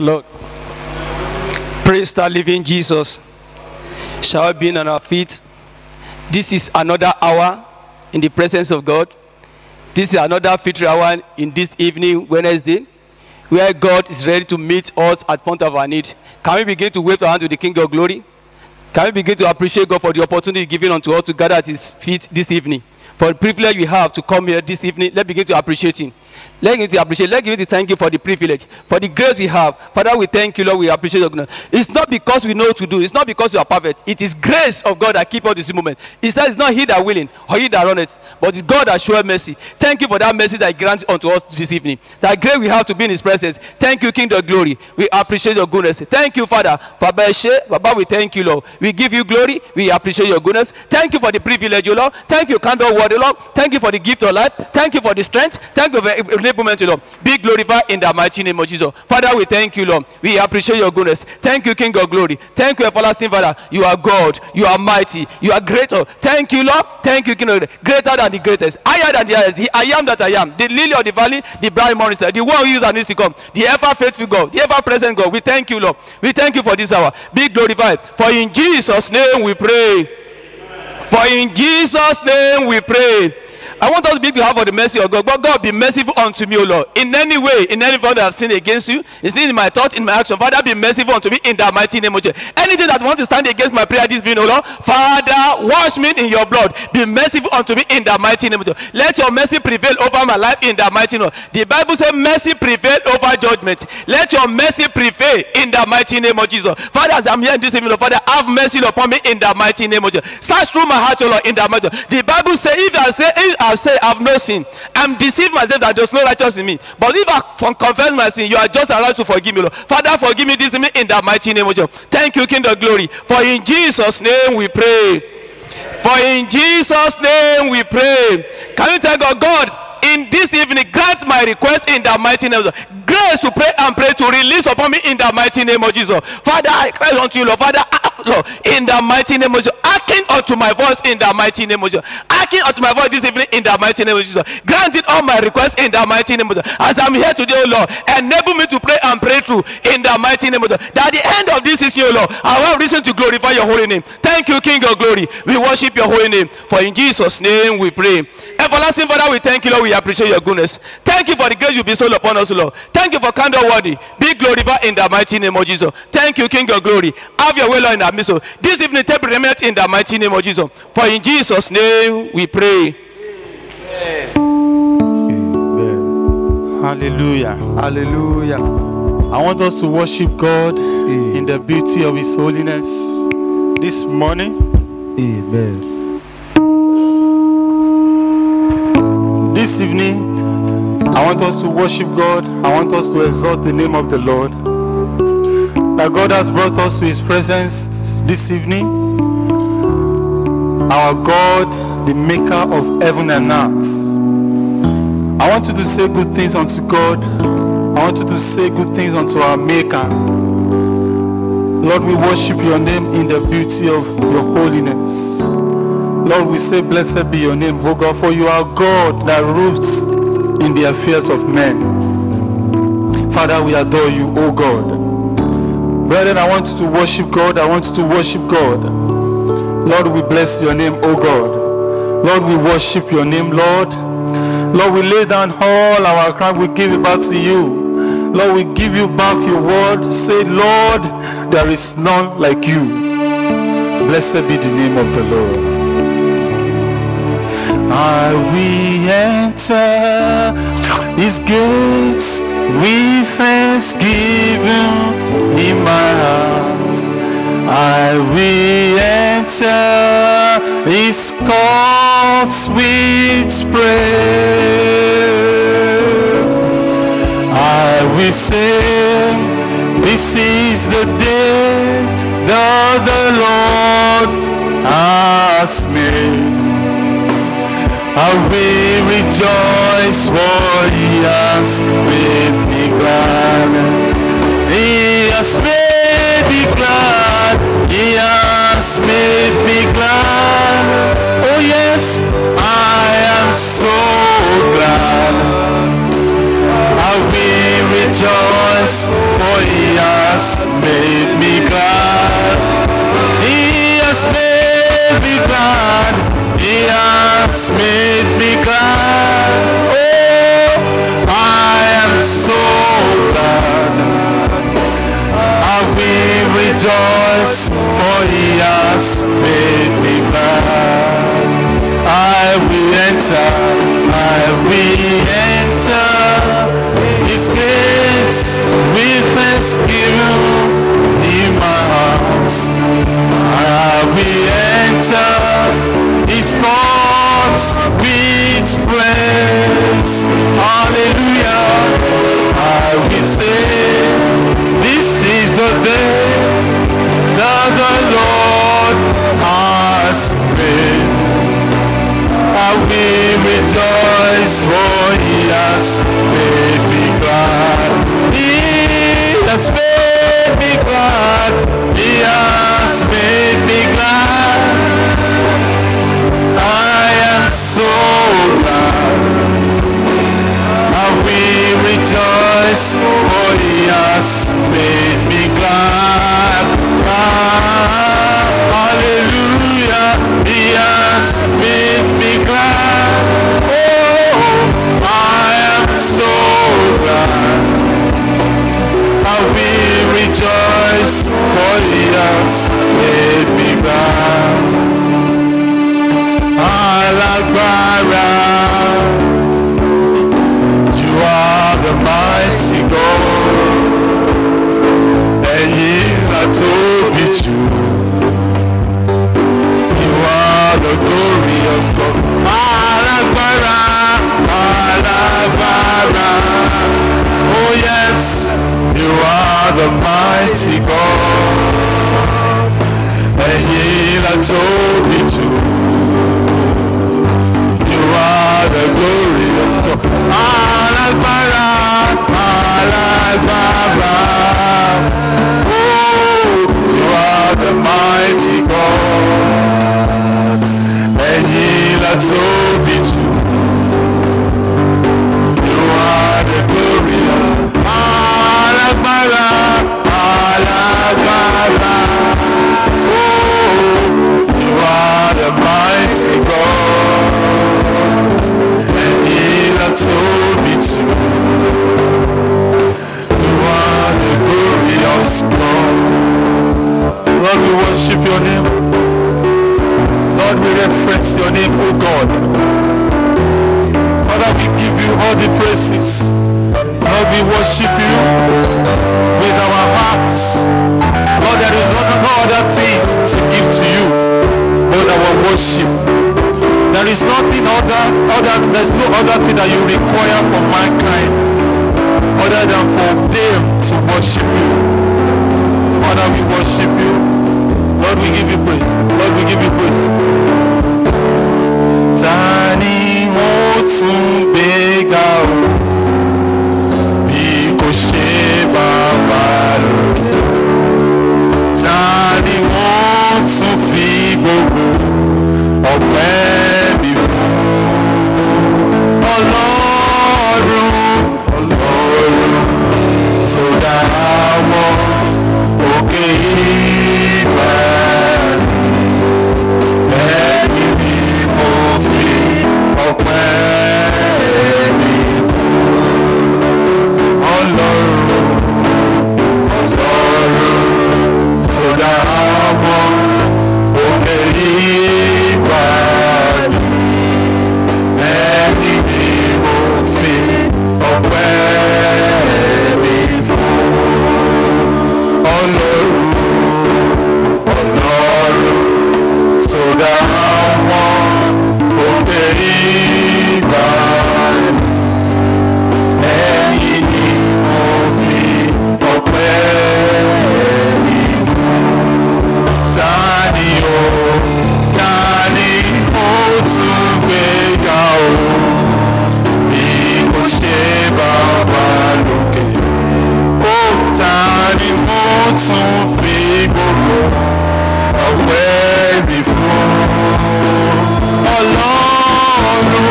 Lord. Praise the living Jesus. Shall we be on our feet? This is another hour in the presence of God. This is another victory hour in this evening, Wednesday, where God is ready to meet us at point of our need. Can we begin to wave our hand to the King of Glory? Can we begin to appreciate God for the opportunity given unto us to gather at his feet this evening? For the privilege we have to come here this evening, let's begin to appreciate him. Let's give him the thank you for the privilege, for the grace we have. Father, we thank you, Lord. We appreciate your goodness. It's not because we know what to do. It's not because we are perfect. It is grace of God that keeps us this moment. It says it's not he that willing or he that runneth, but it's God that showeth mercy. Thank you for that mercy that grants unto us this evening. That grace we have to be in his presence. Thank you, King of Glory. We appreciate your goodness. Thank you, Father. Baba, we thank you, Lord. We give you glory. We appreciate your goodness. Thank you for the privilege, Lord. Thank you, kind of word, Lord. Thank you for the gift of life. Thank you for the strength. Thank you for the enablement, Lord. Be glorified in the mighty name of Jesus. Father, we thank you, Lord. We appreciate your goodness. Thank you, King of Glory. Thank you, everlasting Father. You are God. You are mighty. You are greater. Thank you, Lord. Thank you, King of Glory. Greater than the greatest. Higher than the highest. The I am that I am. The lily of the valley. The bright morning star. The one who is and is to come. The ever faithful God. The ever present God. We thank you, Lord. We thank you for this hour. Be glorified. For in Jesus' name we pray. For in Jesus' name we pray. I want us to be to have for the mercy of God. But God, be merciful unto me, O Lord. In any way, in any way that I have sinned against you, is in my thought, in my action. Father, be merciful unto me in the mighty name of Jesus. Anything that wants to stand against my prayer this evening, O Lord, Father, wash me in your blood. Be merciful unto me in the mighty name of Jesus. Let your mercy prevail over my life in the mighty name of Jesus. The Bible says mercy prevail over judgment. Let your mercy prevail in the mighty name of Jesus. Father, as I'm here this evening, Father, have mercy upon me in the mighty name of Jesus. Search through my heart, O Lord, in the mighty name of Jesus. The Bible says, if I say I have no sin, I'm deceived myself that there's no righteousness in me. But if I confess my sin, you are just allowed to forgive me, Lord. Father, forgive me this evening in the mighty name of Jesus. Thank you, King of Glory. For in Jesus' name we pray. For in Jesus' name we pray. Can you tell God, God, in this evening, grant my request in the mighty name of Jesus. Grace to pray and pray to release upon me in the mighty name of Jesus. Father, I cry unto you, Lord. Father, Lord, in the mighty name of Jesus. Hearken unto my voice in the mighty name of Jesus. Hearken unto my voice this evening in the mighty name of Jesus. Granted all my requests in the mighty name of Jesus. As I'm here today, O Lord, enable me to pray and pray through in the mighty name of Jesus. That at the end of this is you, Lord, I have reason to glorify your holy name. Thank you, King of Glory. We worship your holy name. For in Jesus' name we pray. Everlasting Father, we thank you, Lord. We appreciate your goodness. Thank you for the grace you bestowed upon us, Lord. Thank you for candor worthy. Be glorified in the mighty name of Jesus. Thank you, King of Glory. Have your way, Lord, in our midst. This evening, take preeminence in the mighty name of Jesus. For in Jesus' name we pray. Amen. Amen. Hallelujah. Hallelujah. I want us to worship God in the beauty of his holiness this morning. Amen. This evening, I want us to worship God. I want us to exalt the name of the Lord. That God has brought us to his presence this evening. Our God, the maker of heaven and earth. I want you to say good things unto God. I want you to say good things unto our maker. Lord, we worship your name in the beauty of your holiness. Lord, we say blessed be your name, O God, for you are God that rules in the affairs of men. Father, we adore you, O God. Brethren, I want you to worship God. I want you to worship God. Lord, we bless your name, O God. Lord, we worship your name, Lord. Lord, we lay down all our crown. We give it back to you. Lord, we give you back your word. Say, Lord, there is none like you. Blessed be the name of the Lord. I will enter his gates with thanksgiving in my heart. I will enter his courts with praise. I will say, this is the day that the Lord has made. I will rejoice, for he has made me glad. He has made me glad. He has made me glad. Oh yes, I am so glad. I will rejoice, for he me glad. He has made me glad. Oh, I am so glad. I will rejoice, for he has made me glad. I will enter his gates with thanksgiving in my heart. I will enter his courts with praise. Hallelujah. I will say, this is the day that the Lord has made. I will rejoice, for he has made me glad. He has made me glad. He has made me glad. I am so glad. I will rejoice, for he has made me glad. Hallelujah. He has made me glad. Oh, I am so glad. I will rejoice, for he has made me glad. Alagbara, you are the mighty God. Ẹ̀yin la tóbi jù. You are the glorious God. Alagbara, Alagbara. Oh yes, you are the mighty God. Ẹ̀yin la tóbi jù. You are the glorious God. Alagbara, Alagbara. Oh, you are the mighty God. Ẹ̀yin la tóbi jù. You are the glorious. Alagbara, Alagbara. Oh, you are the mighty God. Ẹ̀yin la tóbi jù. You are the glorious God. Lord, we worship your name. Lord, we reference your name, O God. Father, we give you all the praises. Lord, we worship you with our hearts. Lord, there is no other thing to give to you but our worship. There is nothing there's no other thing that you require from mankind other than for them to worship you. Father, we worship you. Lord, we give you praise. Lord, we give you praise. Tani ó tún gbéga o, bí kò ṣe Baba lókè. Tani ó tún fi gbogbo ọpẹ́ mi fún. Ọlọ́run, Ọlọ́run tó dá àwọn òkè ìgbà ni. Ẹ̀yin ni mo fi ọpẹ́ mi fún. Ọlọ́run, Ọlọ́run tó dá àwọn òkè ìgbà ni. Ẹ̀yin ni mo fi ọpẹ́ mi fún. Ọlọ́run, Ọlọ́run tó dá àwọn òkè ìgbà ni. Ẹ̀yin ni mo fi ọpẹ́ mi fún. Tani ó tún gbéga o, bí kò ṣe Baba lókè. Ó tani mo tún fi gbogbo ọpẹ́ mi fún. Ọlọ́run,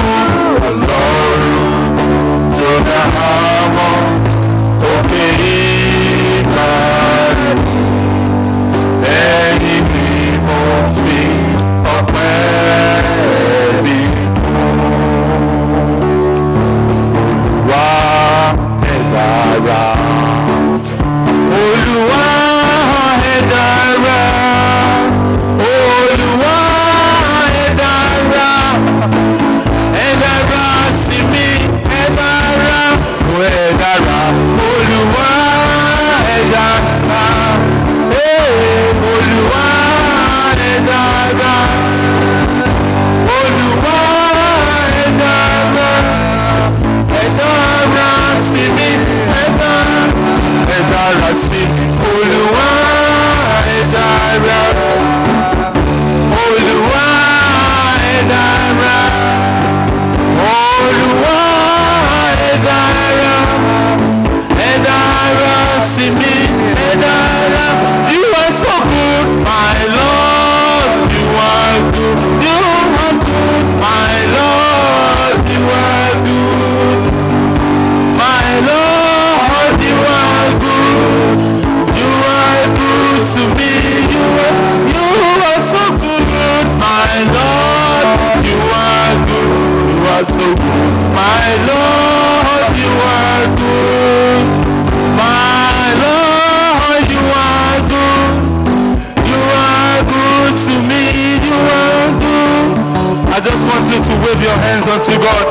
Ọlọ́run tó dá àwọn òkè ìgbà ni. Ẹ̀yin ni mo fi ọpẹ́ Olúwa ẹ dára. Olúwa ẹ dára. Olúwa ẹ dára. Ẹ dára sí mi, ẹ dára. You are so good, my Lord. You are good. You are good, my Lord. You are good. My Lord, you are good. You are good to me. You are so good, my Lord. You are good. You are so good, my Lord. You are good. My Lord, you are good. You are good to me. You are good. I just want you to wave your hands unto God.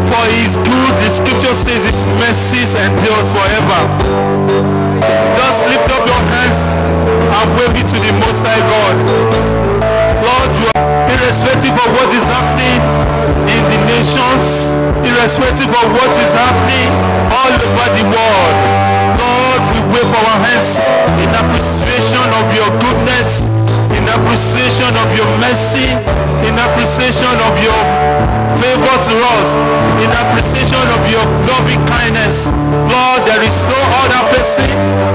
For he is good, the scripture says his mercies endures forever. Just lift up your hands and wave it to the Most High God. Lord, you are irrespective of what is happening in the nations, irrespective of what is happening all over the world. Lord, we wave our hands in appreciation of your goodness, in appreciation of your mercy, in appreciation of your favor to us, in appreciation of your loving kindness. Lord, there is no other person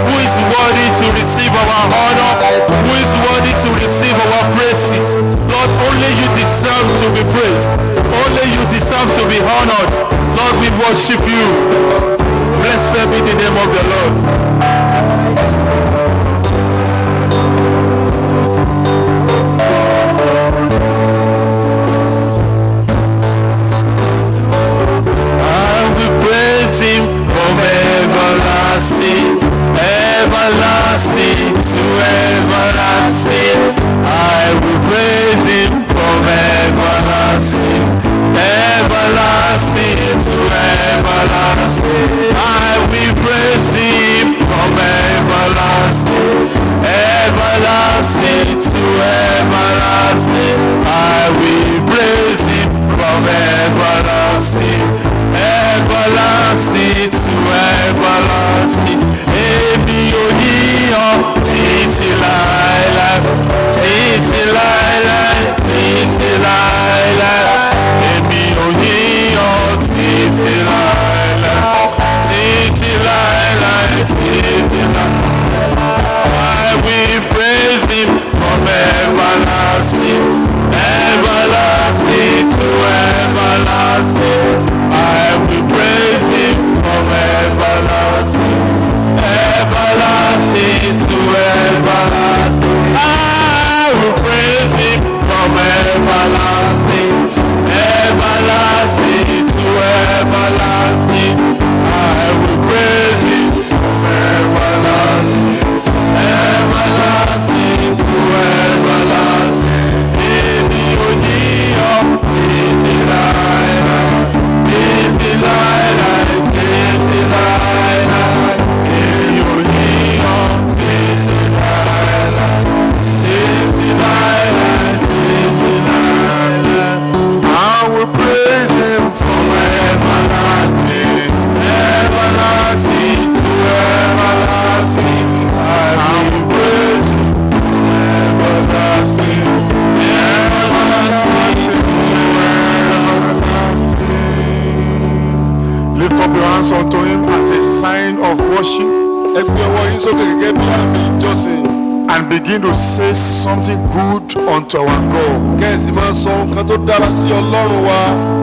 who is worthy to receive our honor, who is worthy to receive our praises. Lord, only you deserve to be praised. Only you deserve to be honored. Lord, we worship you. Blessed be the name of the Lord. Everlasting to everlasting, I will praise him from everlasting, everlasting to everlasting, I will praise him from everlasting, everlasting to everlasting, I will praise him from everlasting, everlasting to everlasting. Èmi ò yíyan títí láéláé, títí láéláé, títí láéláé. Èmi ò yíyan títí láéláé, títí láéláé, títí láéláé. I will praise him from everlasting, everlasting to everlasting. I will praise him from everlasting, everlasting to everlasting. I will praise him from everlasting, everlasting to everlasting. I will praise him from everlasting, everlasting to everlasting. Èmi ò yíyan títí láéláé, títí láéláé, títí láéláé. Èmi ò yíyan títí láéláé, títí láéláé, títí láéláé. I will praise him from everlasting, everlasting to everlasting. I will praise him from everlasting, everlasting to everlasting. Lift up your hands unto him as a sign of worship. Ẹgbẹ́ ọwọ́ yín sókè gẹ́gẹ́ bí àmì ìjọsìn. And begin to say something good unto our God. Kẹ́sì máa sọ nǹkan tó dára sí Ọlọ́run wa.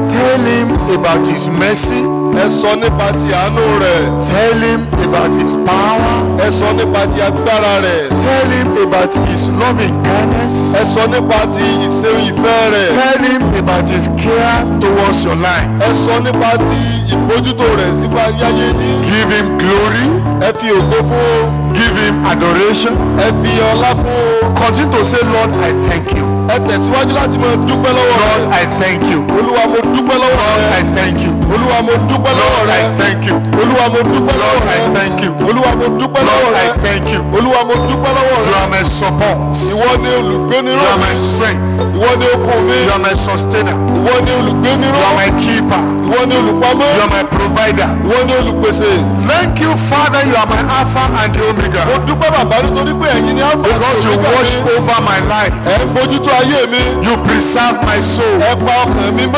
Tell him about his mercy. Ẹ sọ nípa ti àánú rẹ̀. Tell him about his power. Ẹ sọ nípa ti agbára rẹ̀. Tell him about his loving kindness. Ẹ sọ nípa ti ìṣeun ìfẹ́ rẹ̀. Tell him about his care towards your life. Ẹ sọ nípa ti ìbójútó rẹ̀ sípa yáyé yín. Give him glory. Ẹ fi ògo fún. Give him adoration. Ẹ fi ọlá fún. Continue to say, Lord, I thank you. ẹ tẹ̀síwájú láti máa dúpẹ́ lọ́wọ́ Lord, rẹ̀. I thank you. Olúwa mo dúpẹ́ lọ́wọ́ Lord, rẹ̀. I thank you. Olúwa mo dúpẹ́ lọ́wọ́ Lord, I rẹ̀. thank you. Olúwa mo dúpẹ́ lọ́wọ́ Lord, I rẹ̀. thank you. Olúwa mo dúpẹ́ lọ́wọ́ Lord, I rẹ̀. thank you. Olúwa mo dúpẹ́ lọ́wọ́ You rẹ̀. are my support. Ìwọ ni You olùgbéniró. are my strength. Ìwọ ni okun mi. You are my sustainer. Ìwọ ni olùgbéniró. You are my keeper. Ìwọ ni olùpamọ́. You are my provider. Ìwọ ni olùpèsè. Thank you, Father. You are my Alpha and the Mo Omega. dúpẹ́ bàbá nítorí pé ẹ̀yin ni Alpha Because you watch over my life. ẹ ń bójútó ayé mi. You preserve my soul. Ẹ pa ọkàn mi mọ́.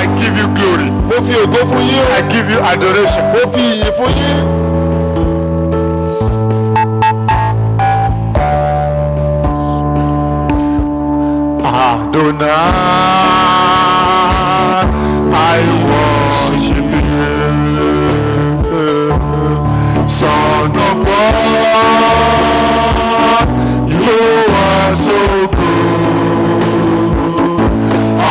I give you glory. Mo fi ògo fún yín o. I give you adoration. Mo fi ìyìn fún yín. Adonai, I worship you, Son of God. You are so good,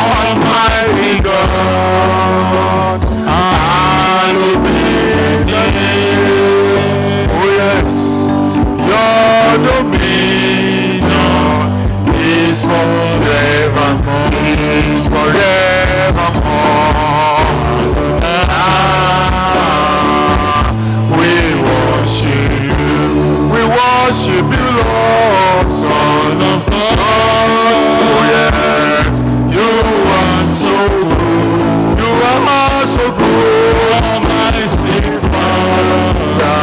Almighty God. Hallowed be thy name. Oh yes, your dominion is forevermore. Is forevermore. We worship you, Lord, Son of God. Oh yes, you are so good. You are so good, Almighty Father.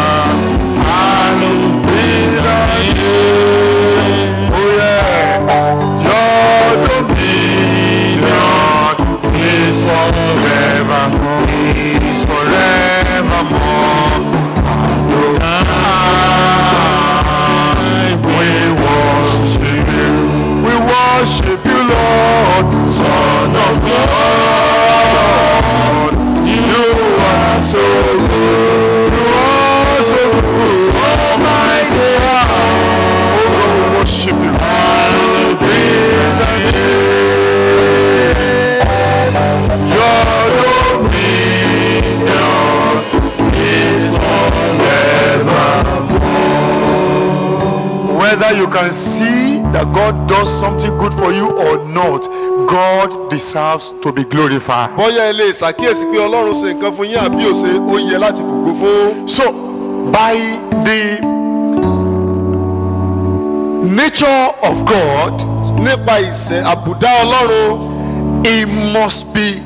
Hallowed be thy name. Oh yes, your dominion is forevermore. Is forevermore. We worship you, Lord, Son of God. You are so good. You are so good, Almighty God. Oh, we worship you. Hallowed be thy name. Your dominion is forevermore. Whether you can see that God does something good for you or not, God deserves to be glorified. Bóyá ẹ lè ṣàkíyèsí pé Ọlọ́run ṣe nǹkan fún yín àbí ó ṣe ó yẹ láti fògo fún. So, by the nature of God, Nípa ìṣe àbùdá Ọlọ́run, He must be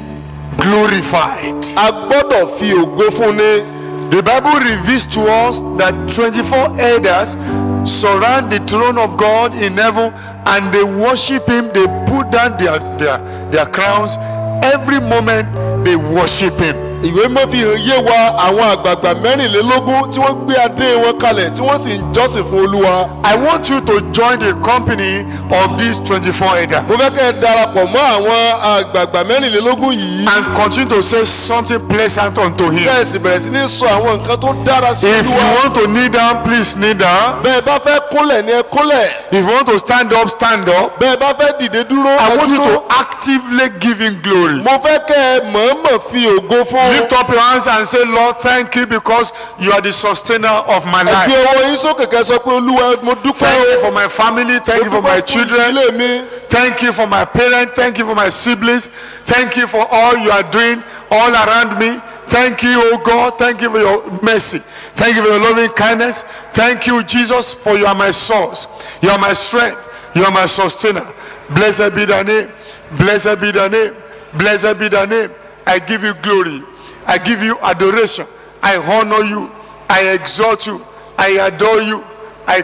glorified. a gbọ́dọ̀ fi ògo fún ni. The Bible reveals to us that 24 elders surround the throne of God in heaven and they worship Him. They put down their crowns. Every moment they worship Him. Ìwé mọ́ fi hàn yé wa àwọn àgbààgbà mẹ́rìnlélógún tí wọ́n gbé adé wọn kalẹ̀ tí wọ́n sì ń jọ́sìn fún Olúwa. I want you to join the company of these 24 elders. Mo fẹ́ kẹ́ ẹ darapọ̀ mọ́ àwọn àgbààgbà mẹ́rìnlélógún yìí. And continue to say something pleasant unto Him. Bẹ́ẹ̀ sì bẹ̀rẹ̀ sí ní sọ àwọn nǹkan tó dára sí If you Olúwa. want to kneel down, please kneel down. Bẹ́ẹ̀ bá fẹ́ kúnlẹ̀ ni ẹ kúnlẹ̀. If you want to stand up, stand up. Bẹ́ẹ̀ bá fẹ́ dìde dúró I ẹ want you dúró. to actively give Him glory. Mo fẹ́ kẹ́ ẹ mọ̀ọ́mọ̀ fi ògo fún. Lift up your hands and say, Lord, thank you because you are the sustainer of my Ẹ gbé life. ọwọ́ yín sókè kẹ́ sọ pé Olúwa mo dúpẹ́ Thank you o. for my family. Thank you for my children. Ilé mi. Thank you for my parents. Thank you for my siblings. Thank you for all you are doing all around me. Thank you, oh God. Thank you for your mercy. Thank you for your loving kindness. Thank you, Jesus, for you are my source. You are my strength. You are my sustainer. Blessed be thy name. Blessed be thy name. Blessed be thy name. I give you glory. I give you adoration. I honor you. I exalt you. I adore you. I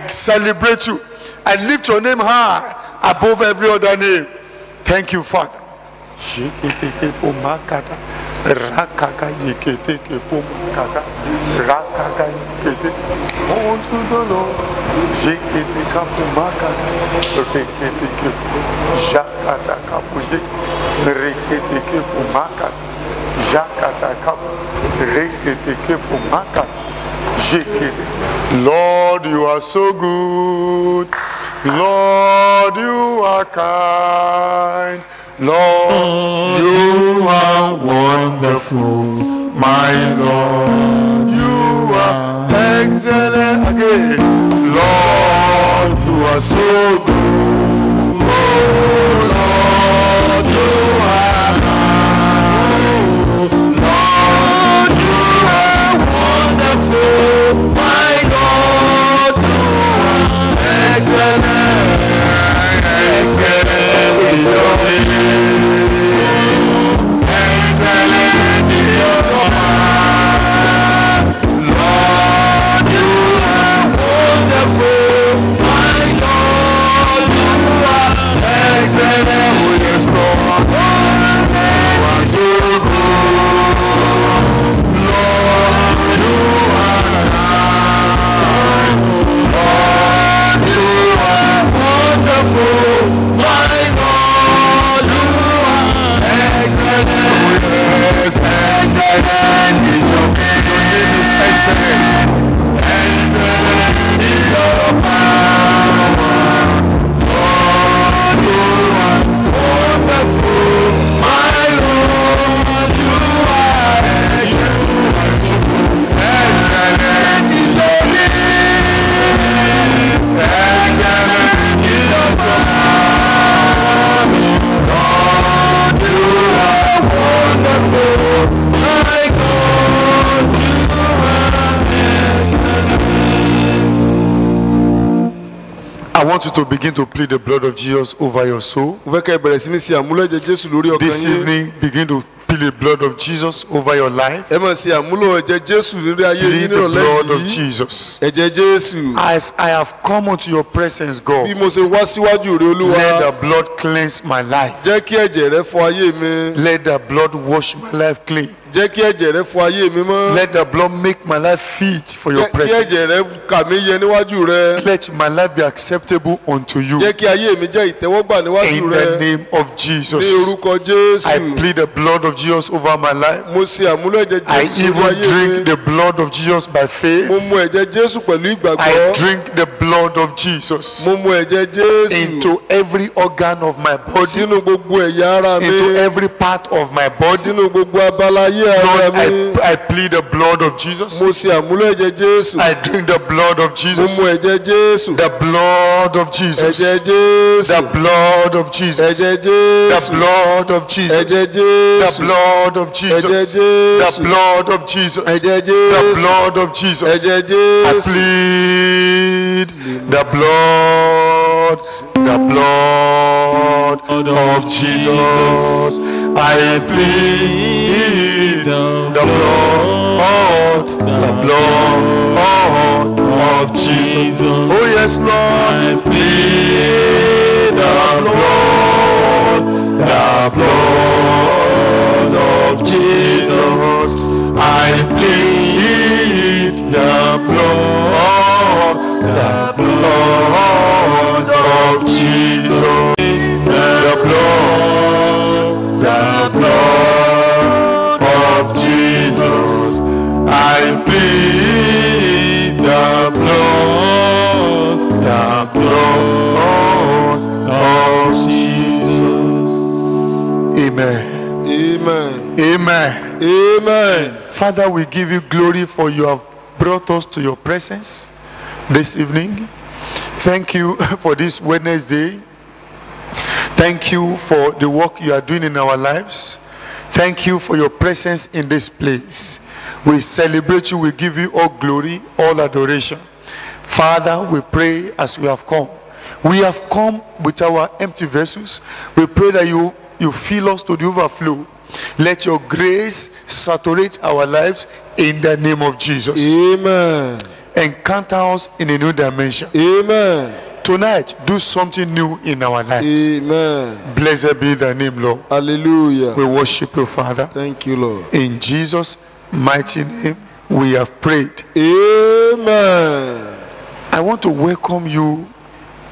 celebrate you. I lift your name high above every other name. Thank you, Father. Unto the Lord, Lord, you are so good. Lord, you are kind. Lord, you are wonderful. My Lord, you are excellent again. Lord, you are so good. Lord, you are Lord, you are wonderful. My God, you are excellent. Excellent is your name. Excellent is your name. Lord, you are wonderful. My God, you are excellent. Oh yes, Lord, you are so good. Lord, you are Lord, you are wonderful. My God, you are excellent. Yes, excellent is your name. Your name is excellent. Excellent is your power. Lord, you are wonderful. My Lord, you are excellent. Excellent is your name. Excellent is your power. Lord, you are wonderful. My God, you are excellent. I want you to begin to plead the blood of Jesus over your soul. This evening, begin to plead the blood of Jesus over your life. Plead the blood of Jesus. As I have come unto your presence, God, let the blood cleanse my life. Let the blood wash my life clean. Let the blood make my life fit for your presence. Let my life be acceptable unto you. In the name of Jesus, I plead the blood of Jesus over my life. I even drink the blood of Jesus by faith. I drink the blood of Jesus into every organ of my body, into every part of my body. Lord, I plead the blood of Jesus. I drink the blood of Jesus. The blood of Jesus. The blood of Jesus. The blood of Jesus. The blood of Jesus. The blood of Jesus. The blood of Jesus. I plead the blood. The blood of Jesus. I plead the blood of Jesus. Oh yes, Lord, I plead the blood of Jesus. I plead the blood of Jesus. The blood of Jesus. I plead the blood of Jesus. Amen. Amen. Amen. Amen. Father, we give you glory for you have brought us to your presence this evening. Thank you for this Wednesday. Thank you for the work you are doing in our lives. Thank you for your presence in this place. We celebrate you. We give you all glory, all adoration. Father, we pray as we have come. We have come with our empty vessels. We pray that you fill us to the overflow. Let your grace saturate our lives in the name of Jesus. Amen. Encounter us in a new dimension. Amen. Tonight, do something new in our lives. Amen. Blessed be thy name, Lord. Hallelujah. We worship you, Father. Thank you, Lord. In Jesus' mighty name, we have prayed. Amen. I want to welcome you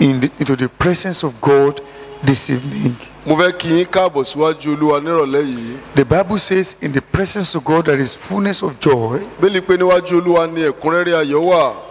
into the presence of God this evening. The Bible says in the presence of God there is fullness of joy,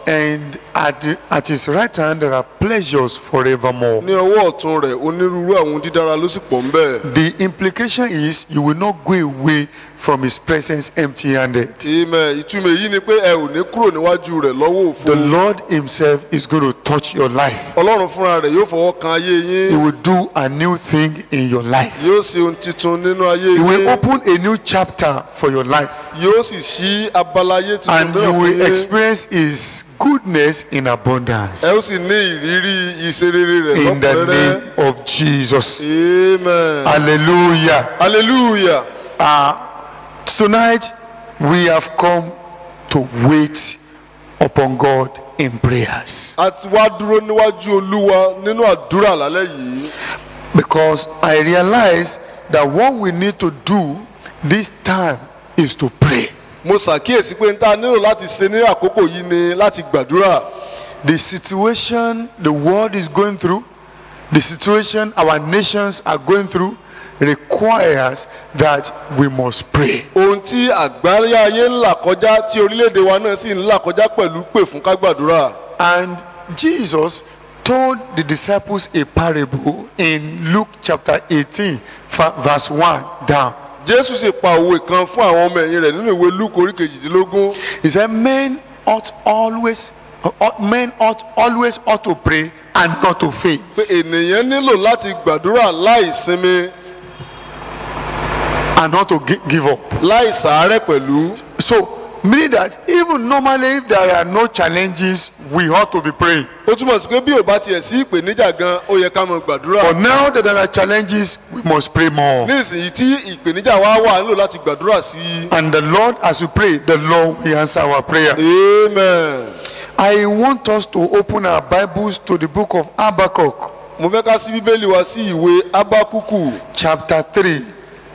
And at his right hand there are pleasures forevermore. ní ọwọ́ ọ̀tún rẹ̀ onírúurú àwọn dídára ló sì pọ̀ ń bẹ. The implication is you will not go away from his presence empty-handed. Amen. Ìtumọ̀ èyí ni pé ẹ ò ní kúrò níwájú rẹ̀ lọ́wọ́ òfo. The Lord himself is going to touch your life. Ọlọ́run fúnra rẹ̀ yóò fọwọ́ kan ayé yín. He will do a new thing in your life. Yóò ṣe ohun titun nínú ayé He will yín. open a new chapter for your life. Yóò sì ṣí abala ayé titun And náà you fún will yín. experience his goodness in abundance. Ẹ ó sì ní ìrírí ìṣerere rẹ̀ In the lọ́pọ̀lọpọ̀. name of Jesus. Amen. Hallelujah. Hallelujah. Tonight we have come to wait upon God in prayers. A ti wá dúró níwájú Olúwa nínú àdúrà lálẹ́ yìí. Because I realize that what we need to do this time is to pray. Mo ṣàkíyèsí pé n ta nílò láti ṣe ní àkókò yìí ni láti gbàdúrà. The situation the world is going through, the situation our nations are going through, requires that we must pray. Ohun tí àgbáyé ayé ń là kọjá tí orílẹ̀-èdè wa náà sì ń là kọjá pẹ̀lú pè fún ká gbàdúrà. And Jesus told the disciples a parable in Luke chapter 18 verse 1 down. Jésù sì pa òwe kan fún àwọn ọmọ ẹ̀yìn rẹ̀ nínú ìwé Lúùkù orí kejìdínlógún. He said men ought always to pray and not to faint. Pé ènìyàn nílò láti gbàdúrà láì sinmi, And not to give up. láì sàárẹ̀ pẹ̀lú. So, meaning that even normally if there are no challenges, we ought to be praying. Ó túmọ̀ sí pé bí ò bá tiẹ̀ sí ìpèníjà gan, ó yẹ ká máa gbàdúrà. But now that there are challenges, we must pray more. Ní ìsìnyí tí ìpèníjà wa wà nílò láti gbàdúrà sí i. And the Lord, as we pray, the Lord will answer our prayers. Amen. I want us to open our Bibles to the book of Habakkuk, Mo fẹ́ ká ṣí Bíbélì wa sí ìwé Ábákúkù chapter 3.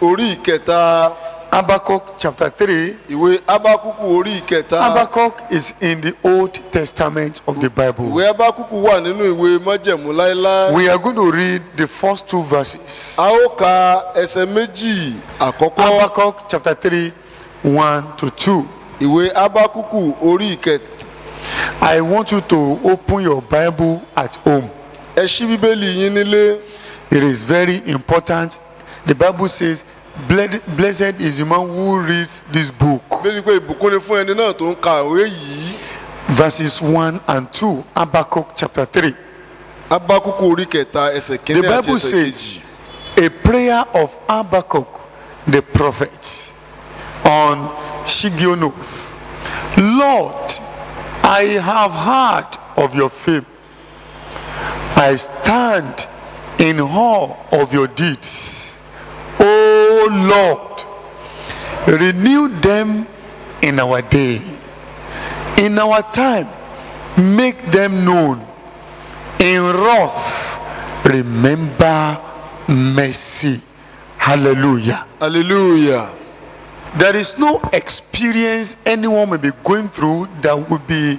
orí ìkẹta. Habakkuk chapter 3. Ìwé Ábákúkù orí ìkẹta. Habakkuk is in the Old Testament of the Bible. Ìwé Ábákúkù wà nínú ìwé májẹ̀mú láéláé. We are going to read the first two verses. A ó ka ẹsẹ̀ méjì àkọ́kọ́. Habakkuk chapter 3, 1 to 2. Ìwé Ábákúkù orí ìkẹta. I want you to open your Bible at home. Ẹ ṣí Bíbélì yín nílé. It is very important. The Bible says, blessed is the man who reads this book. Bíbélì pé ìbùkún ni fún ẹni náà tó ń ka ìwé yìí. Verses 1 and 2, Habakkuk chapter 3. Ábákúkù orí kẹta ẹsẹ̀ The kìíní àti Bible ẹsẹ̀ says, kejì. a prayer of Habakkuk the prophet on Shigionoth. Lord, I have heard of your fame. I stand in awe of your deeds. O Lord, renew them in our day. In our time, make them known. In wrath, remember mercy. Hallelujah. Hallelujah. There is no experience anyone may be going through that would be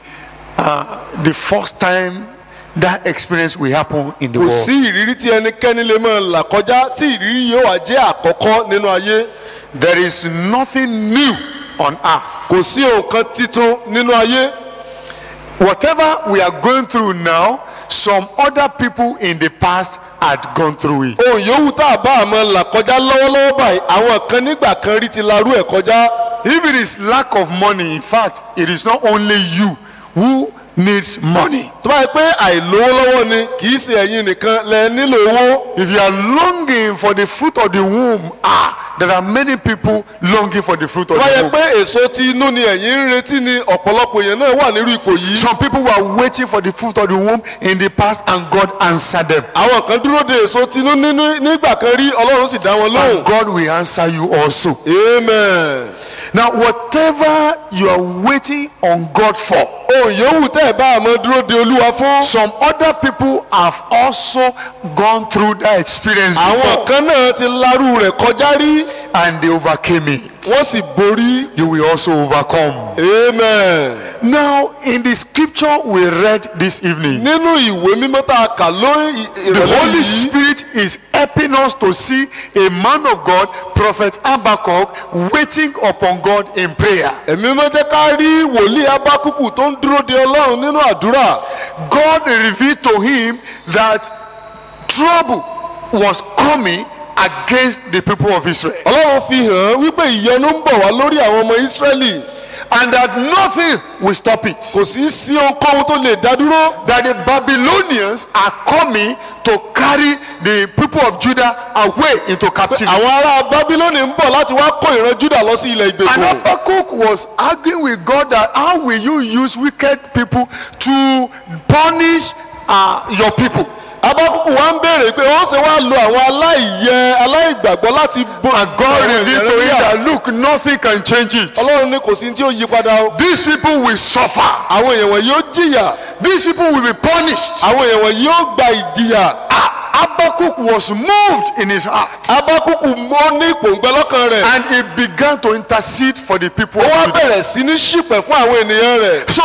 the first time that experience will happen in the Kò world. sí ìrírí tí ẹnikẹ́ni lè máa là kọjá tí ìrírí yóò wá jẹ́ àkọ́kọ́ nínú ayé. There is nothing new on earth. Kò sí nǹkan titun nínú ayé. Whatever we are going through now, some other people in the past had gone through it. Ohun yòówù tá a bá àmọ́ là kọjá lọ́wọ́lọ́wọ́ báyìí àwọn kan nígbà kan rí ti larú ẹ̀ kọjá. If it is lack of money, in fact, it is not only you who needs money. Tó bá yẹ pé àìlówó lọ́wọ́ ni kì í ṣe ẹ̀yin nìkan lẹ nílò owó. If you are longing for the fruit of the womb, there are many people longing for the fruit of Tó bá the yẹ womb. pé èso tí inú ni ẹ̀yin ń retí ni ọ̀pọ̀lọpọ̀ èèyàn náà wà nírú ipò yìí. Some people were waiting for the fruit of the womb in the past and God answered them. Àwọn kan dúró de èso tí inú nígbà kan rí Ọlọ́run sì dá wọn And lóhùn. God will answer you also. Amen. Now, whatever you are waiting on God for, Ohun yòówù tẹ́ ẹ bá àmọ́ dúró de Olúwa fún. some other people have also gone through that experience Àwọn before kan náà ti larú rẹ̀ kọjá rí. and they overcame it. wọ́n sì borí. you will also overcome. Amen. Now, in the scripture we read this evening, Nínú ìwé mímọ́ tá a kà lórí the ìrọ̀lẹ́ Holy yìí, Spirit is helping us to see a man of God, Prophet Habakkuk, waiting upon God in prayer. ẹ̀mí mímọ́ jẹ́ ká rí wòlíì Ábákúkù tó ń dúró de Ọlọ́run nínú àdúrà. God revealed to him that trouble was coming against the people of Israel, Ọlọ́run fi hàn án wípé ìyọnu ń bọ̀ wá lórí àwọn ọmọ Ísírẹ́lì. and that nothing will stop it. Kò sí ohunkóhun tó lè dá dúró. That the Babylonians are coming to carry the people of Judah away into captivity. Àwọn ará Bábílónì ń bọ̀ láti wá kó ìran Júdà lọ sí ilẹ̀ And ìgbèkùn. Habakkuk was arguing with God that how will you use wicked people to punish your people? Ábákúkù wá ń béèrè pé wọ́n ṣe wá lo àwọn aláìgbàgbọ́ láti bọ́. And God revealed to him that look, nothing can change it. Ọlọ́run ní kò sí tí ó yí padà o. These people will suffer. Àwọn èèyàn wọ̀nyí ó jìyà. These people will be punished. Àwọn èèyàn wọ̀nyí ó gba ìjìyà. Habakkuk was moved in his heart. Ábákúkù mọ́ ní ìpòǹgbẹ lọ́kàn rẹ̀. And he began to intercede for the people Ó of wá Judah. bẹ̀rẹ̀ sí ní ṣìpẹ̀ fún àwọn ènìyàn rẹ̀. So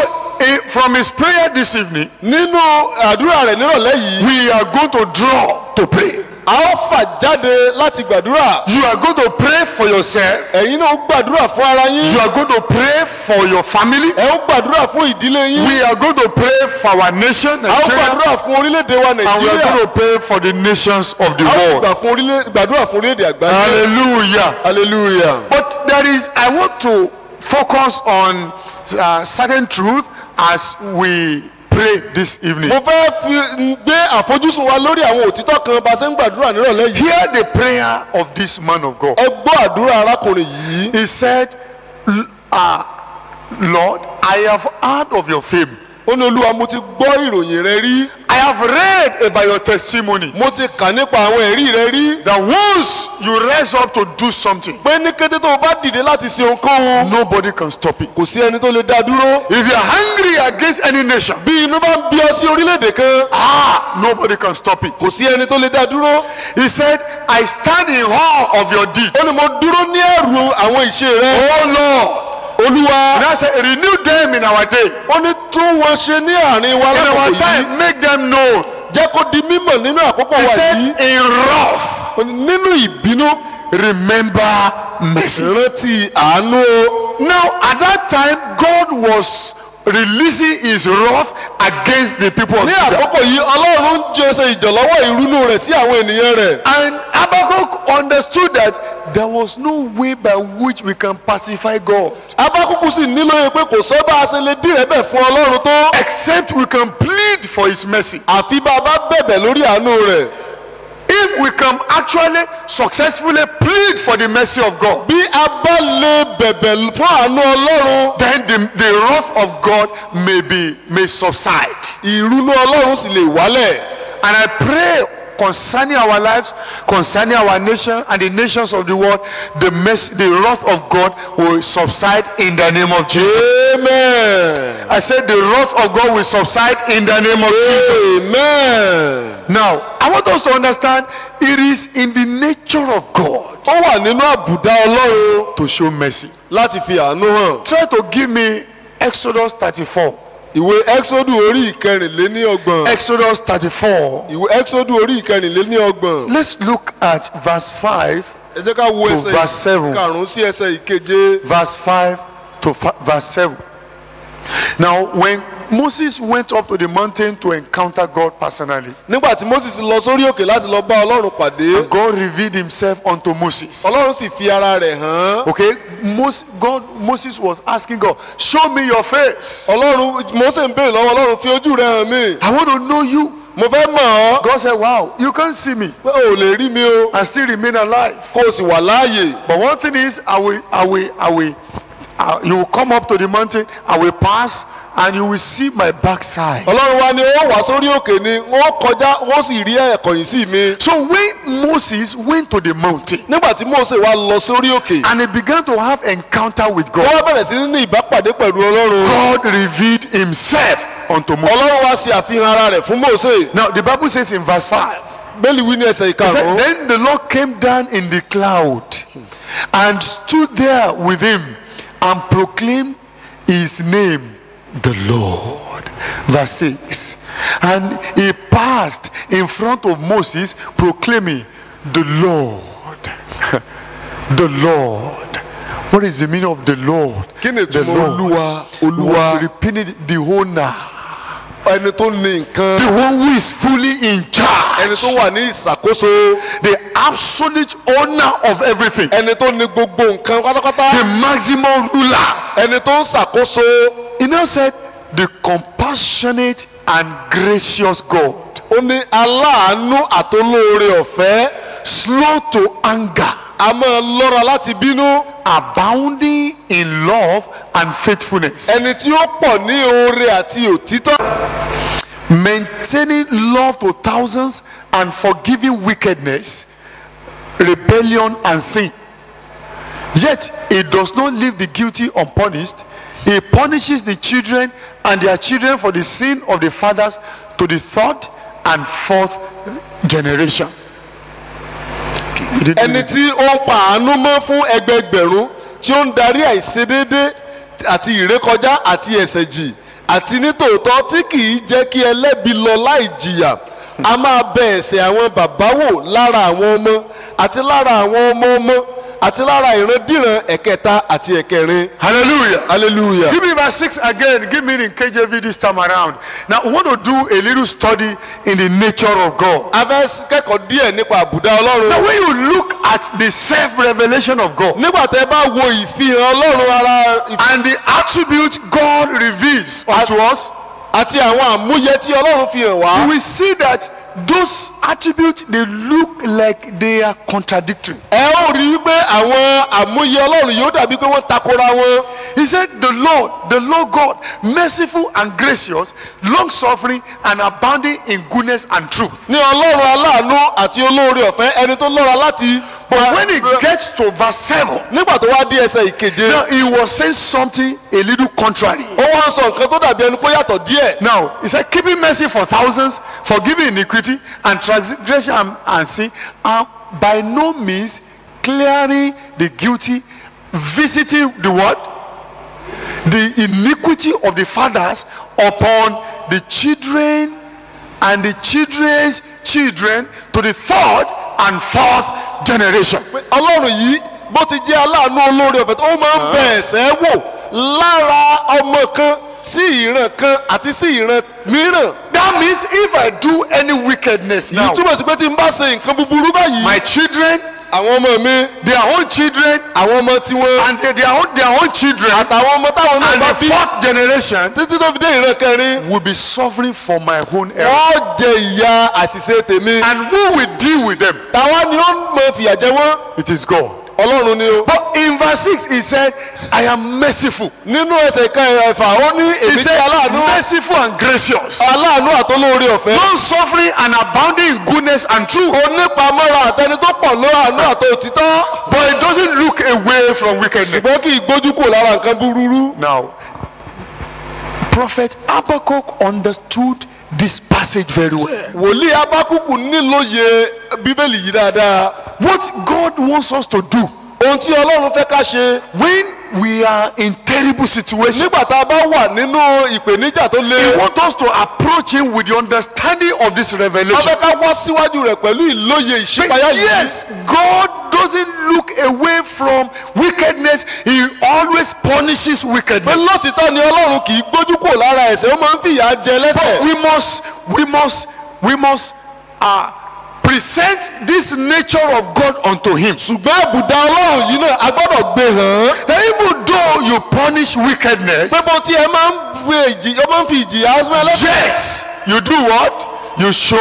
from his prayer this evening, Nínú àdúrà rẹ̀ nírọ̀lẹ́ yìí, we are going to draw to pray. a ó fà jáde láti gbàdúrà. You are going to pray for yourself. Ẹ̀yin náà ó gbàdúrà fún ara yín. You are going to pray for your family. Ẹ ó gbàdúrà fún ìdílé yín. We are going to pray for our nation, A ó Nigeria, gbàdúrà fún orílẹ̀-èdè wa and we are Nàìjíríà. going to pray for the nations of the A ó world. gbàdúrà fún orílẹ̀-èdè àgbáyé. Hallelujah. Hallelujah. But I want to focus on certain truth as we pray this evening. Mo fẹ́ fi gbé àfojúsùn wa lórí àwọn òtítọ́ kan bá a ṣe ń gbàdúrà nírọ̀lẹ́ yìí. Hear the prayer of this man of God. Ẹ gbọ́ àdúrà arákùnrin yìí. He said, Lord, I have heard of your fame. Ó ní Olúwa, mo ti gbọ́ ìròyìn rẹ rí. I have read about your testimony. Mo ti kà nípa àwọn ẹ̀rí rẹ rí. That once you rise up to do something, Pé ní kété tó o bá dìde láti ṣe ohunkóhun, nobody can stop it. kò sí ẹni tó lè dá dúró. If you are angry against any nation, Bí inú bá ń bí ọ sí orílẹ̀-èdè kan, nobody can stop it. kò sí ẹni tó lè dá dúró. He said, I stand in awe of your deeds. Ó ní mo dúró ní ẹ̀rù àwọn ìṣe rẹ. Oh Lord. Olúwa, And I said, renew them in our day. ó ní tún wọn ṣe ní àárín wa In our lákòókò yìí. time, make them known. Jẹ́ kó di mímọ̀ nínú àkókò He wa said, yìí. in wrath, Ó ní nínú ìbínú, remember mercy. rántí àánú o. Now, at that time, God was releasing his wrath against the people of Ní Judah. àkókò yìí, Ọlọ́run ń jẹ́ ṣe ìjọ̀lọ́wọ́ ìrunú rẹ̀ sí àwọn ènìyàn rẹ̀. And Habakkuk understood that there was no way by which we can pacify God Ábákúkù sì nílò pé kò sọ bá a ṣe lè dìrẹ́bẹ̀ fún Ọlọ́run tó. except we can plead for his mercy. Àfi bá a bá bẹ̀bẹ̀ lórí àánú rẹ̀. If we can actually successfully plead for the mercy of God, Bí a bá lè bẹ̀bẹ̀ fún àánú Ọlọ́run, then the wrath of God may subside. ìrunú Ọlọ́run sì lè wálẹ̀. And I pray concerning our lives, concerning our nation and the nations of the world, the wrath of God will subside in the name of Jesus. Amen. I said the wrath of God will subside in the name of Jesus. Amen. Now, I want us to understand it is in the nature of God Ó wà nínú àbùdá Ọlọ́run to show mercy. láti fi àánú hàn. Try to give me Exodus 34. Ìwé Ẹ́xódù orí ìkẹrìnléníọgbọ̀n. Exodus 34. Ìwé Ẹ́xódù orí ìkẹrìnléníọgbọ̀n. Let's look at verse 5. Ẹ jẹ́ ká wo To ẹsẹ̀ verse 7. karùn-ún sí ẹsẹ̀ ìkeje. Verse 5 to verse 7. Now, when Moses went up to the mountain to encounter God personally, Nígbà tí Moses lọ sórí òkè láti lọ bá Ọlọ́run pàdé, God revealed himself unto Moses. Ọlọ́run sì fi ara rẹ̀ hàn. Okay, Moses was asking God, show me your face. Ọlọ́run Mósè ń béèrè lọ́wọ́ Ọlọ́run, fi ojú rẹ̀ hàn mí. I want to know you. Mo fẹ́ mọ̀ ọ́. God said, wow, you can't see me Pé o ò lè rí mi o. and still remain alive. Kó o sì wà láàyè. But one thing is, you will come up to the mountain, I will pass, and you will see my backside. Ọlọ́run wa ni ó wá sórí òkè ni wọ́n kọjá wọ́n sì rí ẹ̀kọ̀yìn sí mi. So when Moses went to the mountain Nígbà tí Mósè wá lọ sórí òkè, and he began to have encounter with wọ́n God, wá bẹ̀rẹ̀ sí ní ìbápàdé pẹ̀lú Ọlọ́run. God revealed himself unto Moses. Ọlọ́run wá ṣe àfihàn ara rẹ̀ fún Mósè. Now the Bible says in verse 5, bẹ́ẹ̀ni wí ní ẹsẹ̀ He said, ìkarùn-ún. then the Lord came down in the cloud and stood there with him and proclaimed his name, the Lord. Verse 6. And he passed in front of Moses, proclaiming, the Lord. The Lord. What is the meaning of the Lord? Kí ni The ìtumọ̀ Lord. Olúwa? He was Olúwa repeating the owner, ẹni tó ní nǹkan, the one who is fully in ẹni charge, tó wà ní ìṣàkóso, the absolute owner of everything, ẹni tó ní gbogbo nǹkan pátápátá, the maximum ruler. ẹni tó ń ṣàkóso. He now said, the compassionate and gracious God, Ó ní aláàánú àtolóore ọ̀fẹ́, slow to anger, a máa lọ́ra láti bínú, abounding in love and faithfulness, ẹni tí ó pọ̀ ní oore àti òtítọ́, maintaining love to thousands and forgiving wickedness, rebellion and sin. Yet he does not leave the guilty unpunished. He punishes the children and their children for the sin of the fathers to the third and fourth generation. ẹni tí ó ń pa àánú mọ́ fún ẹgbẹgbẹ̀rún, tí ó ń darí àìṣedéédé àti ìrékọjá àti ẹ̀ṣẹ̀ jì, àti nítòótọ́ tí kì í jẹ́ kí ẹlẹ́bi lọ láì jìyà. A máa bẹ ẹ̀ṣẹ̀ àwọn bàbá wò lára àwọn ọmọ àti lára àwọn ọmọ ọmọ àti lára ìrandíran ẹ̀kẹta àti ẹ̀kẹrin. Hallelujah. Hallelujah. Give me verse 6 again. Give me in KJV this time around. Now, we want to do a little study in the nature of God. A fẹ́ kẹ́kọ̀ọ́ díẹ̀ nípa àbùdá Now, Ọlọ́run. when you look at the self-revelation of God Nígbà tẹ́ bá wo ìfihàn Ọlọ́run ara and the attributes God reveals unto us, àti àwọn àmúyẹ tí Ọlọ́run fi hàn you wá, will see that those attributes, they look like they are contradictory. ẹ ó rí i pé àwọn àmúyẹ Ọlọ́run yóò dàbí pé wọ́n takora wọn. He said, the Lord God, merciful and gracious, long-suffering and abounding in goodness and truth. Ní Ọlọ́run aláàánú àti olóore ọ̀fẹ́, ẹni tó lọ́ra láti. But when it gets to verse 7, Nígbà tó wá dé ẹsẹ̀ ìkeje, now he was saying something a little contrary. ó wá ń sọ nǹkan tó dàbí ẹni pé yàtọ̀ díẹ̀. Now, he said, keeping mercy for thousands, forgiving iniquity and transgression and sin, and by no means clearing the guilty, visiting the what? The iniquity of the fathers upon the children and the children's children to the third and fourth generation. Ọlọ́run yìí bó ti jẹ́ aláàánú olóore ọ̀fẹ́ tó ó máa ń bẹ ẹ̀ṣẹ̀ wò lára ọmọ kan sí ìran kan àti sí ìran mìíràn. That means if I do any wickedness now, Èyí túmọ̀ sí pé tí n bá ṣe nǹkan búburú báyìí, my children, àwọn ọmọ mi, their own children, àwọn ọmọ tiwọn, and their own children, àtàwọn ọmọ táwọn náà and bá the bí fourth generation títí tó fi dé ìran kẹrin, will be suffering for my own error. wọ́n jẹ ìyà àṣìṣe tèmi. And who will deal with them? Tàwa ni ó mọ fìyà jẹ wọ́n. It is God. Ọlọ́run ni o. But in verse 6, he said, I am merciful. Nínú ẹsẹ̀ kan ẹ̀fà ó ní He èmi said, jẹ́ aláàánú, merciful and gracious, aláàánú àtolóore ọ̀fẹ́. long suffering and abounding in goodness and truth. Onípamọ́ra àtẹni tó pọ̀ lóra àánú àtò òtítọ́. But it doesn't look away from wickedness. Ṣùgbọ́n kì í gbójú kúrò lára nǹkan búburú. Now, Prophet Habakkuk understood this passage very well. Wòlíì Abákúkù nílòye Bíbélì yìí dáadáa. What God wants us to do Ohun tí Ọlọ́run fẹ́ ká ṣe when we are in terrible situations, nígbà tá a bá wà nínú ìpèníjà tó He le. wants us to approach Him with the understanding of this A revelation. fẹ́ ká wá síwájú rẹ̀ pẹ̀lú ìlóye But ìṣípayá yìí. yes, God doesn't look away from wickedness. He always punishes Pé wickedness. lótìtọ́ ni Ọlọ́run kì í gbójú kúrò lára ẹ̀ṣẹ̀, ó máa ń fìyà jẹ lẹ́ṣẹ̀. We must present this nature of God unto Him. Ṣùgbọ́n àbùdá Ọlọ́run yìí náà a gbọ́dọ̀ gbé hàn. That even though you punish wickedness, Pé bó ti ẹ máa ń fi ìjìyà asúnmọ́ ẹlẹ́ṣẹ̀. yet you do what? You show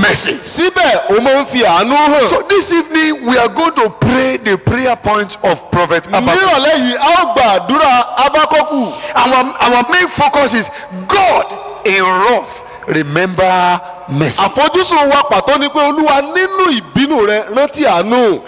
mercy. Síbẹ̀ ó máa ń fi àánú hàn. So this evening we are going to pray the prayer point of Prophet Habakkuk. Nírọ̀lẹ́ yìí a ó gba àdúrà Abákọ́kù. Our main focus is God in wrath. Remember mercy. àfojúsùn wa pàtó ni pé olúwa nínú ìbínú rẹ rántí àánú.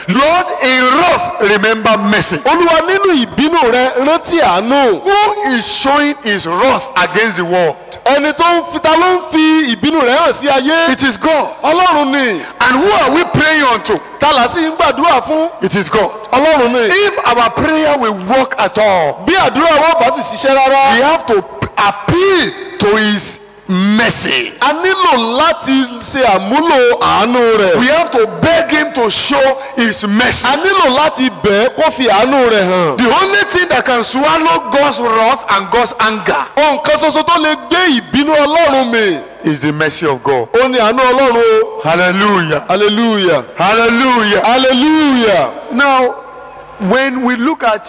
Lord, in wrath, remember mercy. olúwa nínú ìbínú rẹ rántí àánú. Who is showing his wrath against the world? ẹni tó ń fi ta ló ń fi ìbínú rẹ hàn sí ayé. It is God. ọlọ́run ni. And who are we praying unto? tàlà sí ń gbàdúrà fún. It is God. ọlọ́run ni. If our prayer will work at all, bí àdúrà wọn bá sì ṣiṣẹ́ rárá. we have to appeal to his mercy. a nílò láti ṣe àmúlò àánú rẹ̀. We have to beg him to show his mercy. a nílò láti bẹ̀ ẹ́ kó fi àánú rẹ̀ hàn. The only thing that can swallow God's wrath and God's anger ohun kan ṣoṣo tó lè gbé ìbínú ọlọ́run mì. is the mercy of God. ó ní àánú ọlọ́run o. Hallelujah. hallelujah. Hallelujah. hallelujah. Now, when we look at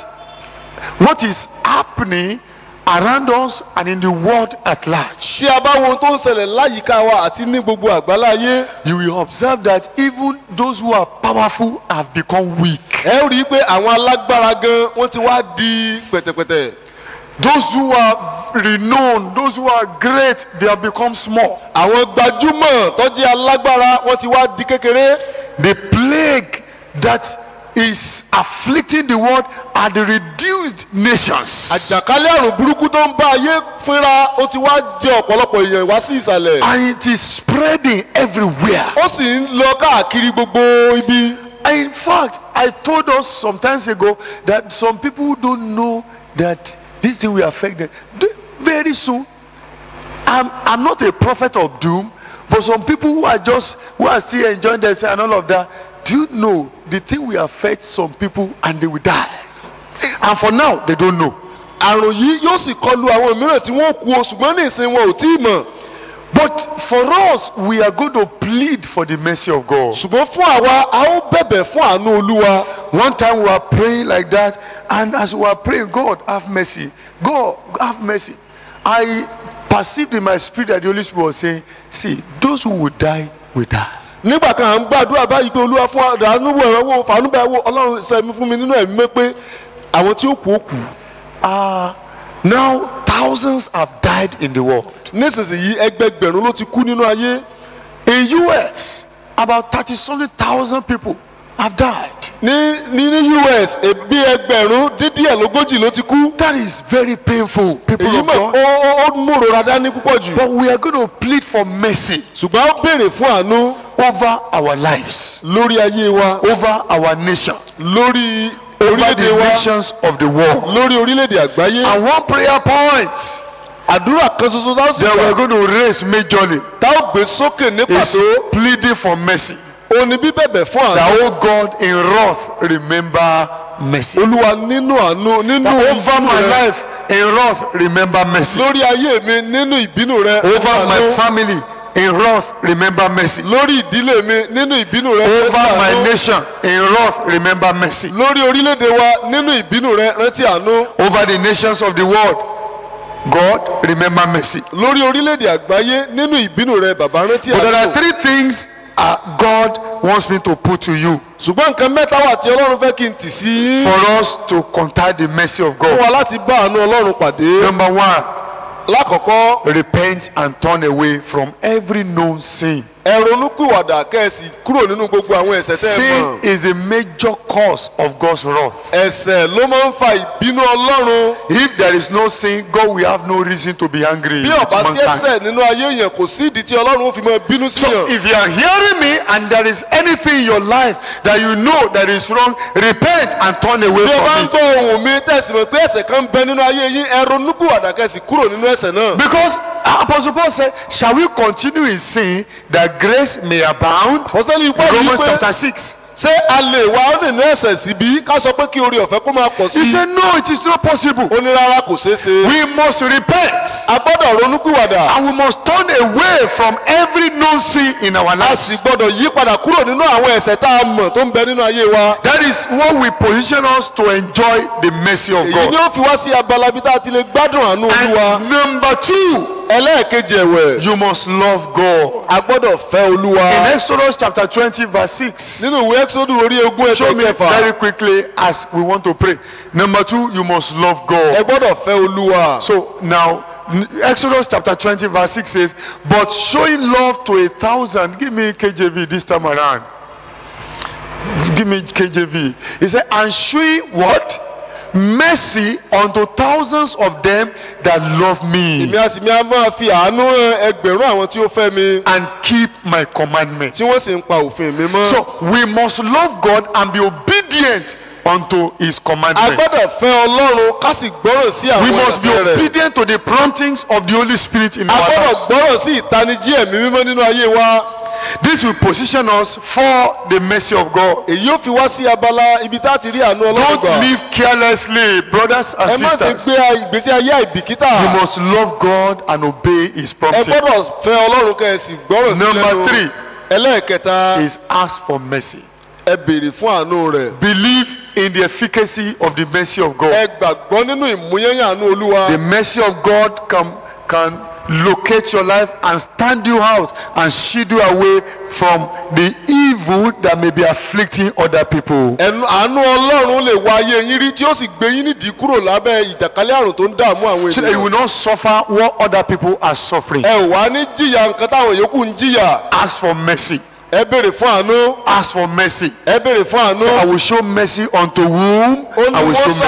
what is happening around us and in the world at large, tí a bá wo ohun tó ń ṣẹlẹ̀ láyìíká wa àti ní gbogbo àgbáláyé. you will observe that even those who are powerful have become weak. ẹ rí i pé àwọn alágbára gan wọ́n ti wá di pẹ̀tẹ̀pẹ̀tẹ̀. Those who are renowned, those who are great, they have become small. àwọn gbajúmọ̀ tó jẹ́ alágbára wọ́n ti wá di kékeré. The plague that is afflicting the world are the reduced nations. àjàkálẹ̀ àrùn burúkú tó ń bá ayé fínra ó ti wá jẹ ọ̀pọ̀lọpọ̀ èèyàn wá sí ìsàlẹ̀. And it is spreading everywhere. ó sì ń lọ káàkiri gbogbo ibi. In fact, I told us some time ago that some people don't know that this thing will affect them. Very soon, I'm not a prophet of doom, but some people who are still enjoying themselves and all of that, do you know the thing will affect some people and they will die? And for now, they don't know. àrùn yìí yóò sì kọlu àwọn mìíràn tí wọ́n kú o ṣùgbọ́n ní ìsìn wọn ò tí ì mọ̀. But for us, we are going to plead for the mercy of God. ṣùgbọ́n fún àwa a ó bẹ̀bẹ̀ fún àánú olúwa. One time we were praying like that, and as we were praying, God have mercy, God have mercy, I perceived in my spirit that the Holy Spirit was saying, see, those who will die will die. nígbà kan à ń gbàdúrà báyìí pé olúwa fún àánú wò ẹ̀rọ wò fàánú báyìí wò ọlọ́run sẹ́mi fún mi nínú ẹ̀mí mẹ́ pé àwọn tí ó kú ó kú. Now thousands have died in the world. nísinsìnyí ẹgbẹgbẹ̀rún ló ti kú nínú ayé. In US, about 30-something thousand people have died. ní US bí ẹgbẹ̀rún dídíẹ̀ lógójì ló ti kú. That is very painful, people èyí of mọ̀ God. ó múrora dání púpọ̀ jù. But we are going to plead for mercy ṣùgbọ́n ó béèrè fún àánú over our lives, lórí ayé wa, over our nation, lórí over orílẹ̀-èdè the wa, nations of the world. lórí orílẹ̀-èdè àgbáyé. And one prayer point àdúrà kan ṣoṣo tá ó sì that we are gbà going to raise majorly tá ó gbé sókè ní is pàtó pleading for mercy. òní bíbẹ̀bẹ̀ fún àánú. That, oh God, in wrath, remember mercy. olúwa nínú àánú nínú That over ìbínú my rẹ life, in wrath, remember mercy. lórí ayé mi nínú ìbínú rẹ Over my family, in wrath, remember mercy. lórí ìdílé mi nínú ìbínú rẹ Over my nation, in wrath, remember mercy. lórí orílẹ̀-èdè wa nínú ìbínú rẹ rántí àánú. Over the nations of the world, God, remember mercy. lórí orílẹ̀-èdè àgbáyé nínú ìbínú rẹ bàbá rántí But there are àánú. three things God wants me to put to you ṣùgbọ́n nǹkan mẹ́ta wà tí ọlọ́run fẹ́ kí n tì sí for us to contact the mercy of fún God. wa láti bá àánú ọlọ́run pàdé. Number one, lákọ̀ọ́kọ́ repent and turn away from every known sin. ẹ ronúpìwàdà kẹ́ẹ̀sì kúrò nínú gbogbo àwọn ẹ̀ṣẹ̀ tẹ́ ẹ Sin mọ̀. is a major cause of God's wrath. ẹ̀ṣẹ̀ ló máa ń fa ìbínú ọlọ́run. If there is no sin, God will have no reason to be angry bí with ọba sí mankind. ẹ̀ṣẹ̀ nínú ayé yẹn kò sí ìdí tí ọlọ́run ó fi máa bínú sí So yàn. if you are hearing me and there is anything in your life that you know that is wrong, repent and turn away bí o bá from ń it. gbọ́ ohùn mi tẹ̀sí mọ̀ pé ẹ̀ṣẹ̀ kan ń bẹ nínú ayé yín ẹ ronúpìwàdà kẹ́ẹ̀sì kúrò nínú ẹ̀ṣẹ̀ náà. Because Apostle Paul said, shall we continue in sin that grace may abound? ọ̀sẹ́ni ìgbọ́ mi Romans pé chapter 6. ṣé a lè wá nínú ẹ̀ṣẹ̀ síbí ká sọ pé kí orí ọ̀fẹ́ kó máa pọ̀ sí He i. said, no, it is not possible. ó ní rárá kò ṣeé ṣe. We must repent a gbọ́dọ̀ ronúpìwàdà. and we must turn away from every known sin in our a lives. sì gbọ́dọ̀ yí padà kúrò nínú àwọn ẹ̀ṣẹ̀ tá a mọ̀ tó ń bẹ nínú ayé wa. That is what will position us to enjoy the mercy of èyí ni God. ó fi wá sí abala bí tá a ti lè gbádùn àánú olúwa. And number two, ẹlẹ́ẹ̀kejì ẹ̀wẹ̀ you must love God. a gbọ́dọ̀ fẹ́ olúwa. In Exodus chapter 20 verse 6, nínú ìwé ẹ́kísódù orí ogún show ẹsẹ̀ me kẹfà very quickly as we want to pray. Number two, you must love ẹ God. gbọ́dọ̀ fẹ́ olúwa. So now Exodus chapter 20 verse 6 says, but showing love to 1,000. Give me KJV this time around. Give me KJV. He said, and showing what? Mercy unto thousands of them that love me and keep my commandments. So we must love God and be obedient unto his commandments. We must be obedient to the promptings of the Holy Spirit in our lives. This will position us for the mercy of God. Don't live carelessly, brothers and sisters. You must love God and obey his prompting. Number 3 is ask for mercy. Believe in the efficacy of the mercy of God. The mercy of God can locate your life and stand you out and shield you away from the evil that may be afflicting other people. So that you will not suffer what other people are suffering. Ask for mercy. Ask for mercy. So I will show mercy unto whom I will show mercy.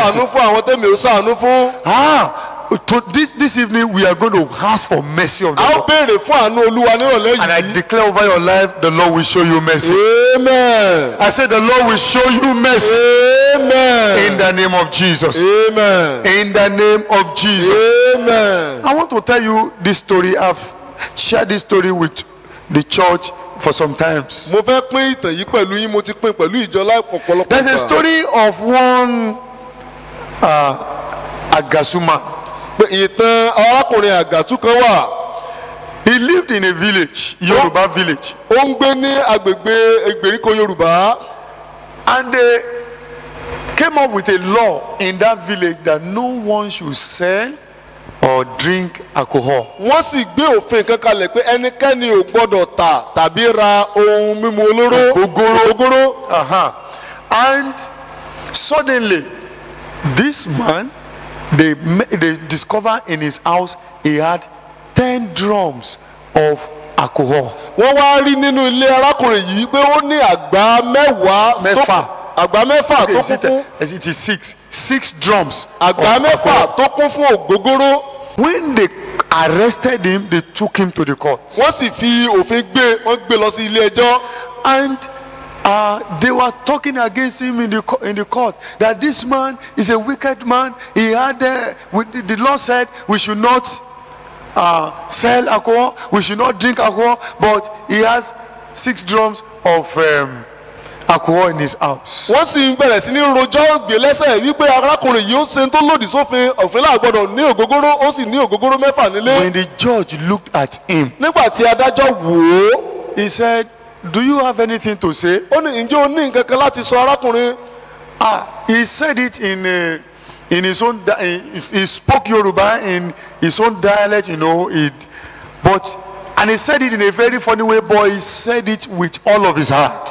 This evening we are going to ask for mercy of the Lord. And I declare over your life, the Lord will show you mercy. Amen. I said the Lord will show you mercy. Amen. In the name of Jesus. Amen. In the name of Jesus. Amen. I want to tell you this story. I've shared this story with the church for some times. There's a story of one Agasuma. He lived in a village, Yoruba village. And they came up with a law in that village that no one should sell or drink alcohol. And suddenly, this man, they discovered in his house he had 10 drums of alcohol. It is 6 drums. When they arrested him, they took him to the court. And they were talking against him in the court that this man is a wicked man. He had the law said we should not sell alcohol, we should not drink alcohol, but he has 6 drums of alcohol in his house. When the judge looked at him, he said, do you have anything to say? He said it in his own. He spoke Yoruba in his own dialect, and he said it in a very funny way, but he said it with all of his heart.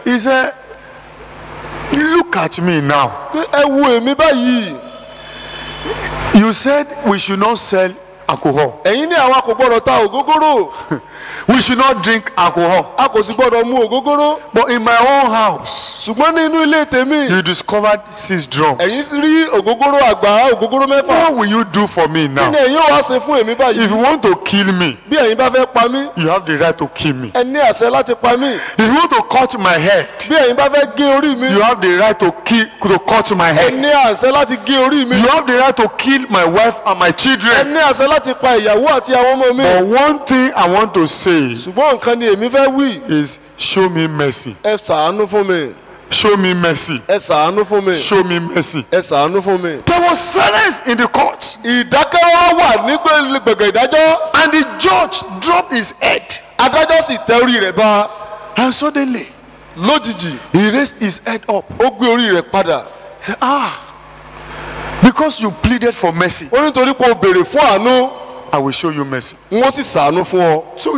He said, look at me now. You said we should not sell alcohol. We should not drink alcohol. But in my own house, you discovered 6 drums. What will you do for me now? If you want to kill me, you have the right to kill me. If you want to cut my head, you have the right to cut my head. You have the right to kill my wife and my children. But one thing I want to say is show me mercy. Show me mercy. Show me mercy. There was silence in the court. And the judge dropped his head. And suddenly, he raised his head up. He said, because you pleaded for mercy, I will show you mercy. Took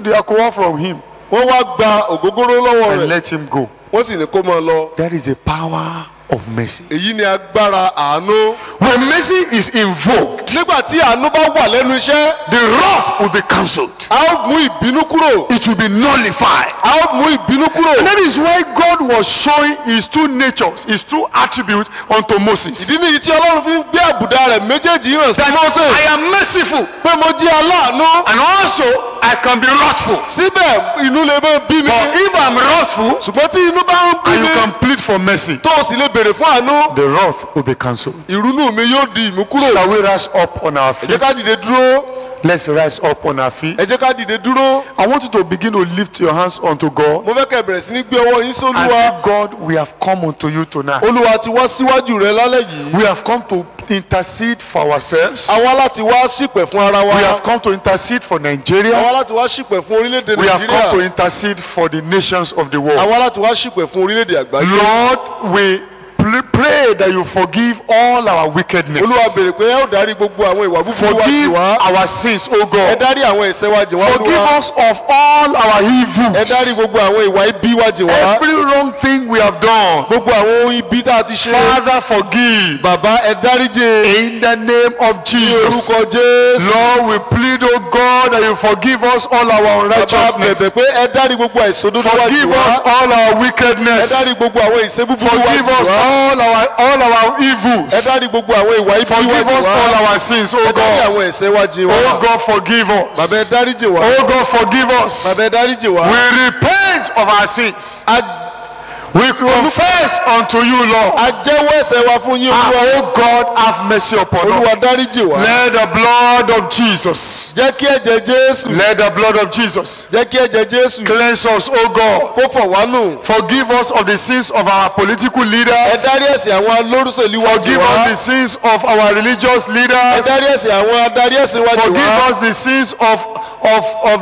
the alcohol from him and let him go. There is a power of mercy. èyí ni agbára àánú. When mercy is invoked, nígbà tí àánú bá wà lẹ́nu iṣẹ́. the wrath will be cancelled. a ó mú ìbínú kúrò. It will be nullified. a ó mú ìbínú kúrò. And that is why God was showing his two natures, his two attributes unto Moses. ìdí nìyí tí ọlọ́run fi ń gbé àbùdá rẹ̀ méjèèjì hàn sí That Mósè. I am merciful pé mo jẹ́ aláàánú. and also I can be wrathful. síbẹ̀ inú lè máa bí mi. But if I'm wrathful ṣùgbọ́n tí inú bá ń bí and you mi. can plead for mercy, tó o sì lè béèrè fún àánú. the wrath will be cancelled. ìrunú mi yóò di ìmúkúrò. Shall we rise up on our ẹ jẹ́ feet? ká dìde dúró. Let's rise up on our feet. ẹ jẹ́ ká dìde dúró. I want you to begin to lift your hands unto God mo fẹ́ kẹ́ bẹ̀rẹ̀ sí ní gbé ọwọ́ yín and sólúwa. say, God, we have come unto you tonight. olúwa ti wá síwájú rẹ lálẹ́ yìí. We have come to intercede for ourselves. àwa láti wá ṣìpẹ̀ fún ara wa. We have come to intercede for Nigeria. àwa láti wá ṣìpẹ̀ fún orílẹ̀-èdè We have come to nàìjíríà. intercede for the nations of the world. àwa láti wá ṣìpẹ̀ fún orílẹ̀-èdè àgbáyé. Lord, we pray that you forgive all our wickedness. olúwa béèrè pé ẹ ó dárí gbogbo àwọn ìwà búburú wa jì Forgive wá. our sins, O ẹ God. dárí àwọn ẹ̀ṣẹ̀ wa jì wá Forgive olúwa. us of all our ẹ dárí evils. gbogbo àwọn ìwà ibi wa jì wá. Every wrong thing we have done. gbogbo àwọn ohun ibi tá a ti ṣe. Father, forgive. bàbá ẹ dáríjì. In the name of ní Jesus. orúkọ jésù. Lord, we plead, O God, that you forgive us all our bàbá unrighteousness. bẹ̀bẹ̀ pé ẹ dárí gbogbo àìṣòdodo wa jì Forgive wá. us all our ẹ wickedness. dárí gbogbo àwọn ìṣe búburú wa Forgive jì us wá. all our evils. ẹ dárí gbogbo àwọn ìwà ibi wa Forgive jì us wá. all our sins, O ẹ dárí God. àwọn ẹ̀ṣẹ̀ wa jì wá. Oh God, forgive bàbá ẹ us. dáríjì wá. Oh God, forgive us. bàbá ẹ dáríjì wá. We repent of our sins. a We confess unto you, Lord. a jẹ́wọ́ ẹ̀ṣẹ̀ wa fún yín And olúwa. oh God, have mercy upon olúwa us. dáríjì wá. Let the blood of Jesus, jẹ́ kí ẹ̀jẹ̀ jésù. let the blood of Jesus jẹ́ kí ẹ̀jẹ̀ jésù. cleanse us, oh God. kó fọ̀ wá nù. Forgive us of the sins of our political ẹ leaders. dárí ẹ̀ṣẹ̀ àwọn alórúsọ̀lú wa jì Forgive wá. us the sins of our religious ẹ leaders. dárí ẹ̀ṣẹ̀ àwọn adarí ẹ̀sìn wa jì Forgive wá. us the sins of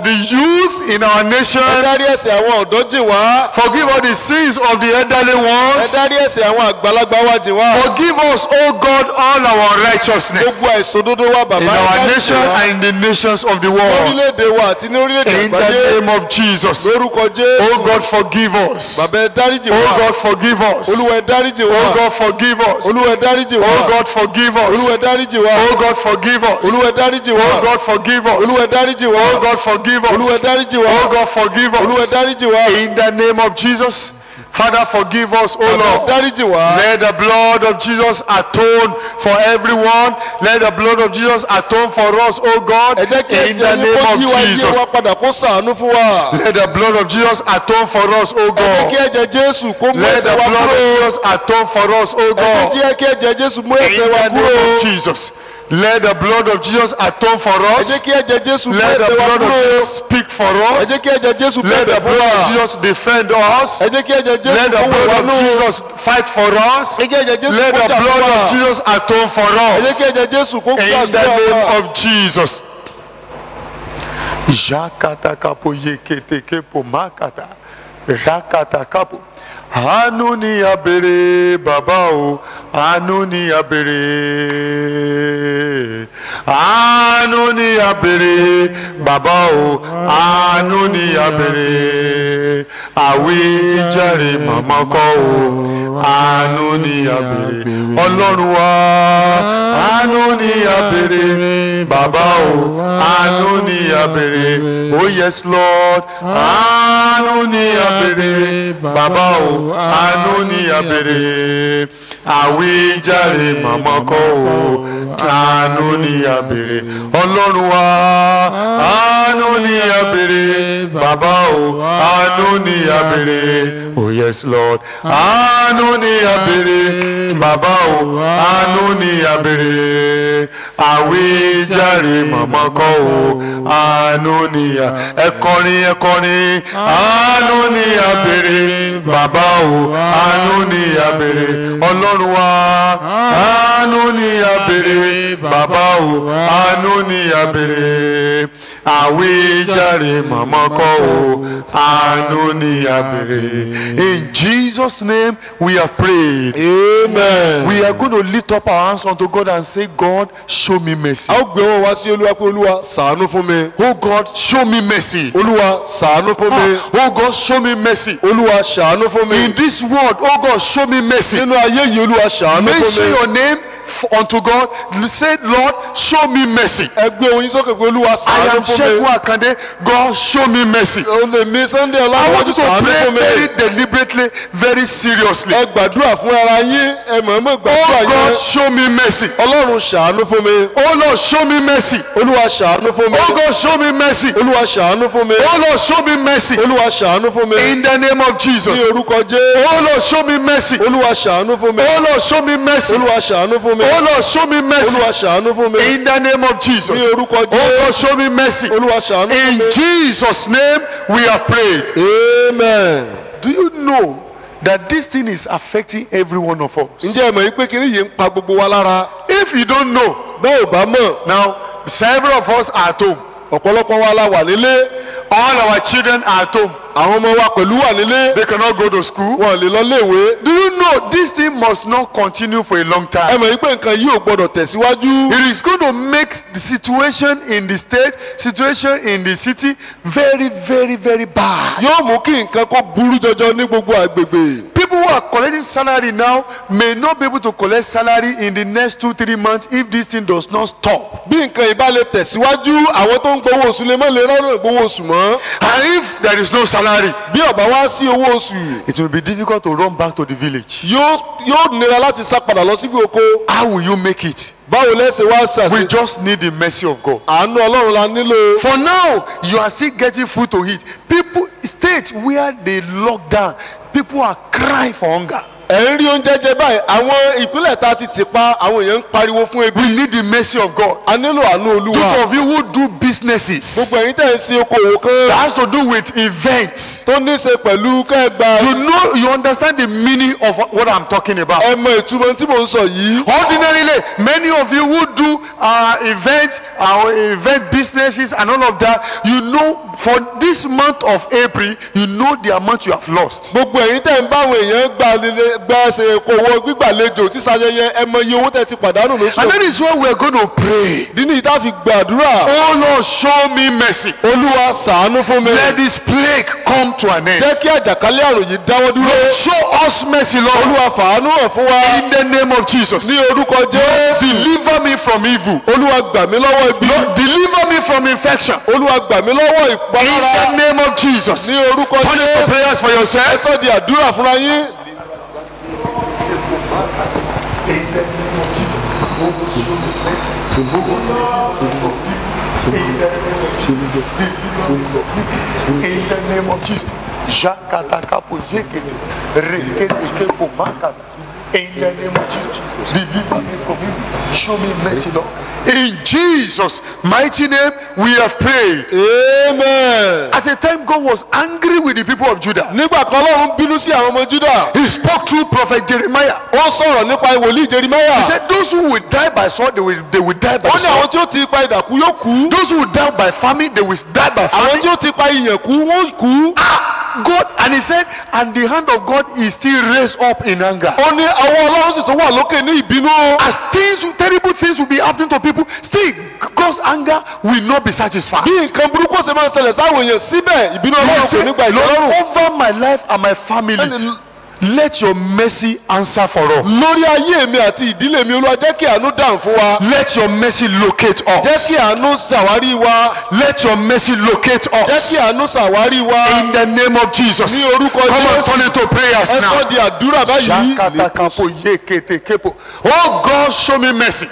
the youth in our ẹ nation. dárí ẹ̀ṣẹ̀ àwọn ọ̀dọ́ jì wá. Forgive us the sins of the elderly ẹ ones. dárí ẹ̀ṣẹ̀ àwọn àgbàlagbà wa jì wá. Forgive us, oh God, all our unrighteousness gbogbo àìṣòdodo wa bàbá in ẹ our dáríjì nation wá. and in the nations of the world. lórílẹ̀-èdè wa àti ní orílẹ̀-èdè In the àgbáyé. name of Jesus. lórúkọ jésù. Oh God, forgive us. bàbá ẹ dáríjì Oh wá. God, forgive us. olúwa ẹ dáríjì wá. Oh God, forgive us. olúwa ẹ dáríjì wá. Oh God, forgive olúwa ẹ us. dáríjì wá. Oh God, forgive us. olúwa ẹ dáríjì wá. Oh God, forgive us. olúwa ẹ dáríjì wá. Oh God, forgive olúwa ẹ us. dáríjì wá. Oh God, forgive olúwa ẹ us. dáríjì wá. In the name of Jesus. Father, forgive us, oh bàbá ẹ Lord. dáríjì wá. Let the blood of Jesus atone for everyone. Let the blood of Jesus atone for us, oh God. ẹ jẹ́ kí In the ẹ̀jẹ̀ yín name kó of yí wa yé Jesus. wa padà kó ṣàánú fún wa. Let the blood of Jesus atone for us, oh ẹ jẹ́ kí God. ẹ̀jẹ̀ jésù kó mú Let the ẹ̀ṣẹ̀ wa blood of kúrò. Jesus atone for us, oh ẹ God. jẹ́ kí ẹ̀jẹ̀ jésù mú In ẹ̀ṣẹ̀ wa the name kúrò. of Jesus. Let the blood of Jesus atone for ẹ us. jẹ́ kí ẹ̀jẹ̀ jésù mú Let the ẹ̀ṣẹ̀ wa blood of kúrò. Jesus speak for ẹ us. jẹ́ kí ẹ̀jẹ̀ jésù Let the bẹ̀bẹ̀ fún blood of wa. Jesus defend us. ẹ jẹ́ kí ẹ̀jẹ̀ Let jésù the kó wọ̀ wá blood nù. of Jesus fight for us. ẹ jẹ́ ẹ̀jẹ̀ jésù Let kó the jà fún blood wa. of Jesus atone for ẹ jẹ́ us. kí ẹ̀jẹ̀ jésù kó In the gbàdúrà name wa. of Jesus. Jakata kapo yekete kepo makata. Rakata kapo. Àánú ni a béèrè bàbá o, àánú ni a béèrè. Àánú ni a béèrè bàbá o, àánú ni a béèrè. Àwíjàre màmá kọ́ o, àánú ni a béèrè. Ọlọ́run wa, àánú ni a béèrè bàbá o, àánú ni a béèrè. Oh yes Lord, àánú ni a béèrè bàbá o, àánú ni a béèrè. Àwíjàre màmá kọ́ o, àánú ni a béèrè. Ọlọ́run wa, àánú ni a béèrè bàbá o, àánú ni a béèrè. Oh yes Lord, àánú ni a béèrè bàbá o, àánú ni a béèrè. Àwíjàre màmá kọ́ o, àánú ni a. Ẹ kọrin, ẹ kọrin. Àánú ni a béèrè bàbá o, àánú ni a béèrè. Ọlọ́run wa, àánú ni a béèrè bàbá o, àánú ni a béèrè. àwíjàre màmá kọ́ o, àánú ni a béèrè. In Jesus' name we have prayed. Amen. We are going to lift up our hands unto God and say, God, show me mercy. A ó gbé wọn wá sí Olúwa pé Olúwa ṣàánú fún mi. Oh God, show me mercy. Olúwa ṣàánú fún mi. Oh God, show me mercy. Olúwa ṣàánú fún mi. In this world, oh God, show me mercy. Nínú ayé yìí Olúwa ṣàánú fún Mention mi. your name unto God. Say, Lord, show me mercy. Ẹ gbé oyin sókè pé Olúwa I ṣàánú am fún Segun mi. Akande. God, show me mercy. Olè mi Sunday I Ọlọ́run want you to ṣàánú pray fún mi. very deliberately, very seriously. Ẹ gbàdúrà fún ara yín. Ẹ mọ̀ọ́mọ̀ gbàdúrà Oh God, yín. show me mercy. Ọlọ́run ṣàánú fún mi. Oh Lord, show me mercy. Olúwa ṣàánú fún mi. Oh God, show me mercy. Olúwa ṣàánú fún mi. Oh Lord, show me mercy. Olúwa ṣàánú fún mi. In the name of Ní Jesus. orúkọ Jésù. Oh Lord, show me mercy. Olúwa ṣàánú fún mi. Oh Lord, show me mercy. Olúwa ṣàánú fún mi. Oh Lord, show me mercy. Olúwa ṣàánú fún mi. In the name of Jesus. Ní orúkọ Oh Jésù. God, show me mercy. Olúwa ṣàánú fún In mi. Jesus' name we have prayed. Amen. Do you know that this thing is affecting every one of us? Ǹjẹ́ ẹ mọ̀ pé kiri yìí ń pa gbogbo wa lára? If you don't know, Bẹ́ẹ̀ ò bá mọ̀. now several of us are at home. Ọ̀pọ̀lọpọ̀ wa la wà nílé. All our children are at home. Àwọn ọmọ wa pẹ̀lú wà nílé. They cannot go to school. Wọ́n lè lọ léèwé. Do you know this thing must not continue for a long Ẹ time? mọ̀ pé nǹkan yìí ò gbọ́dọ̀ tẹ̀síwájú. It is going to make the situation in the state, situation in the city very, very, very bad. Yóò mú kí nǹkan kó burú jọjọ ní gbogbo àgbègbè. People who are collecting salary now may not be able to collect salary in the next 2-3 months if this thing does not stop. Bí nǹkan ìbá lè tẹ̀síwájú, àwọn tó ń gbowó oṣù lè má lè rọ́rùn gbowó oṣù mọ́. And if there is no salary, Bí ọ̀bá wá sí owó oṣù, it will be difficult to run back to the village. yóò nira láti sá padà lọ síbi oko. How will you make it? Báwo lẹ́sẹ̀ wá We ṣàṣe? just need the mercy of God. Àánú Ọlọ́run la nílò. For now, you are still getting food to eat. People, states where they lock down, people are crying for hunger. Ẹ ń rí oúnjẹ jẹ báyìí, àwọn ìpínlẹ̀ tá a ti tì pa, àwọn èèyàn ń pariwo fún ebi. We need the mercy of God. A nílò àánú Olúwa. Those of you who do businesses Gbogbo ẹ̀yin tẹ̀ ń sin okòwò kan that has to do with events, tó ní í ṣe pẹ̀lú kẹ́gbà. you understand the meaning of what I'm talking about. Ẹ mọ ìtumọ̀ tí mò ń sọ yìí. Ordinarily, many of you who do event businesses and all of that, you know, for this month of April, you know the amount you have lost. Gbogbo ẹ̀yin tẹ̀ ń bá àwọn èèyàn gba ṣe okòwò gbígbàlejò tí ṣayẹyẹ ẹ mọ iye owó tẹ̀ ti pàdánù lóṣù. And that is why we are going to pray. Dínú ìta fi gbàdúrà. Oh Lord, show me mercy. Olúwa ṣàánú fún mi. Let this plague come to an end. Jẹ́ kí àjàkálẹ̀ àrùn yìí dáwọ́ dúró. Show us mercy, Lord. Olúwa fàánú hàn fún wa. In the name of Jesus. Ní orúkọ Jésù. Deliver me from evil. Olúwa gbà mí lọ́wọ́ ibi. Lord, deliver me from infection. Olúwa gbà mí lọ́wọ́ In ìpalára. the name of Jesus. Ní orúkọ Turn it to Jésù. prayers for Ẹ yourself. sọ di àdúrà fúnra yín. In the name of Jesus. Jakatakapo yekele, reketekepo makata. In the name of Jesus. Deliver me from evil. Show me mercy, Lord. In Jesus' mighty name, we have prayed. Amen. At the time, God was angry with the people of Judah. Nígbà kan Ọlọ́run bínú sí àwọn ọmọ Júdà. He spoke through prophet Jeremiah. Ó sọ̀rọ̀ nípa wòlíì Jeremáyà. He said, those who will die by sword, they will die by Ó ní àwọn sword. tí ó ti ipa idà kú yóò kú. Those who will die by famine, they will die by Àwọn famine. tí ó ti ipa ìyàn kú wọ́n kú. God, and he said, and the hand of God is still raised up in anger. Ó ní àwọn Ọlọ́run sì tó wà lókè ní ìbínú. As terrible things will be happening to people, still God's anger will not be satisfied. Bí nǹkan burúkú ṣe máa ń ṣẹlẹ̀ sáwọn èèyàn síbẹ̀ ìbínú He Ọlọ́run kò said, ní gba Lord, ìlọ́rùn. over my life and my family, let your mercy answer for us. Lórí ayé mi àti ìdílé mi Olúwa jẹ́ kí àánú dáhùn fún wa. Let your mercy locate Jẹ́ us. kí àánú ṣàwárí wa. Let your mercy locate Jẹ́ us. kí àánú ṣàwárí wa. In the name of Jesus. Ní orúkọ Come on, Jésù. turn it to prayers Ẹ sọ now. di àdúrà báyìí. Shakatakapo yeketekepo. Oh God, show me mercy.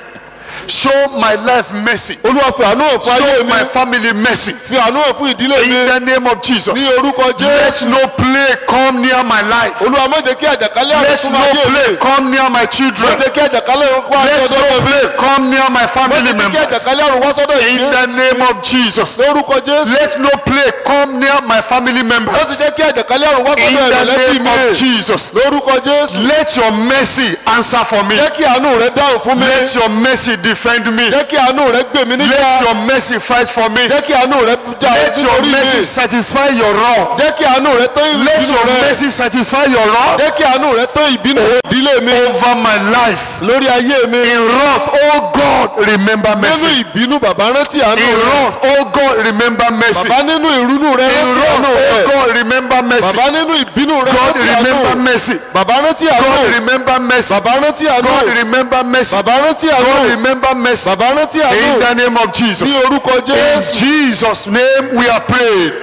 Show my life mercy. Olúwa fi àánú hàn fún ayé Show mi. my family mercy. Fi àánú hàn fún ìdílé In mi. the name of Jesus. Ní orúkọ Let Jésù. no plague come near my life. Olúwa má jẹ́ kí àjàkálẹ̀ àrùn Let súnmọ́ no ayé mi. plague come near my Má children. jẹ́ kí àjàkálẹ̀ àrùn wá Let sọ́dọ̀ no mi. plague come near my Má family jẹ́ kí members. àjàkálẹ̀ àrùn wá sọ́dọ̀ In ìdílé. the name of Jesus. Lórúkọ Jésù. Let no plague come near my family Má sì members. jẹ́ kí àjàkálẹ̀ àrùn wá In sọ́dọ̀ the ẹ̀rẹ̀lẹ́bí name of mi. Jesus. Lórúkọ Jésù. Let your mercy answer for me. Jẹ́ kí àánú rẹ dáhùn fún mi. Let your mercy defend me. jẹ́ kí àánú rẹ gbè mí níjà. Let your mercy fight for me. jẹ́ kí àánú rẹ jà Let your nítorí mercy mi. satisfy your wrath. jẹ́ kí àánú rẹ tán Let ìbínú your rẹ. mercy satisfy your wrath jẹ́ kí àánú rẹ tán ìbínú ìdílé mi. over my life. lórí ayé mi. In wrath, oh God, remember nínú mercy. ìbínú bàbá rántí àánú In rẹ. wrath, oh God, remember mercy. bàbá nínú ìrunú rẹ In rántí wrath, àánú oh rẹ. God, remember mercy. bàbá nínú ìbínú rẹ God, rántí remember àánú. mercy. bàbá rántí God, àánú. remember mercy. bàbá rántí àánú. God, remember mercy. bàbá rántí God, àánú. remember mercy. bàbá rántí In àánú. the name of Jesus. ní orúkọ In Jésù. Jesus' name we have prayed.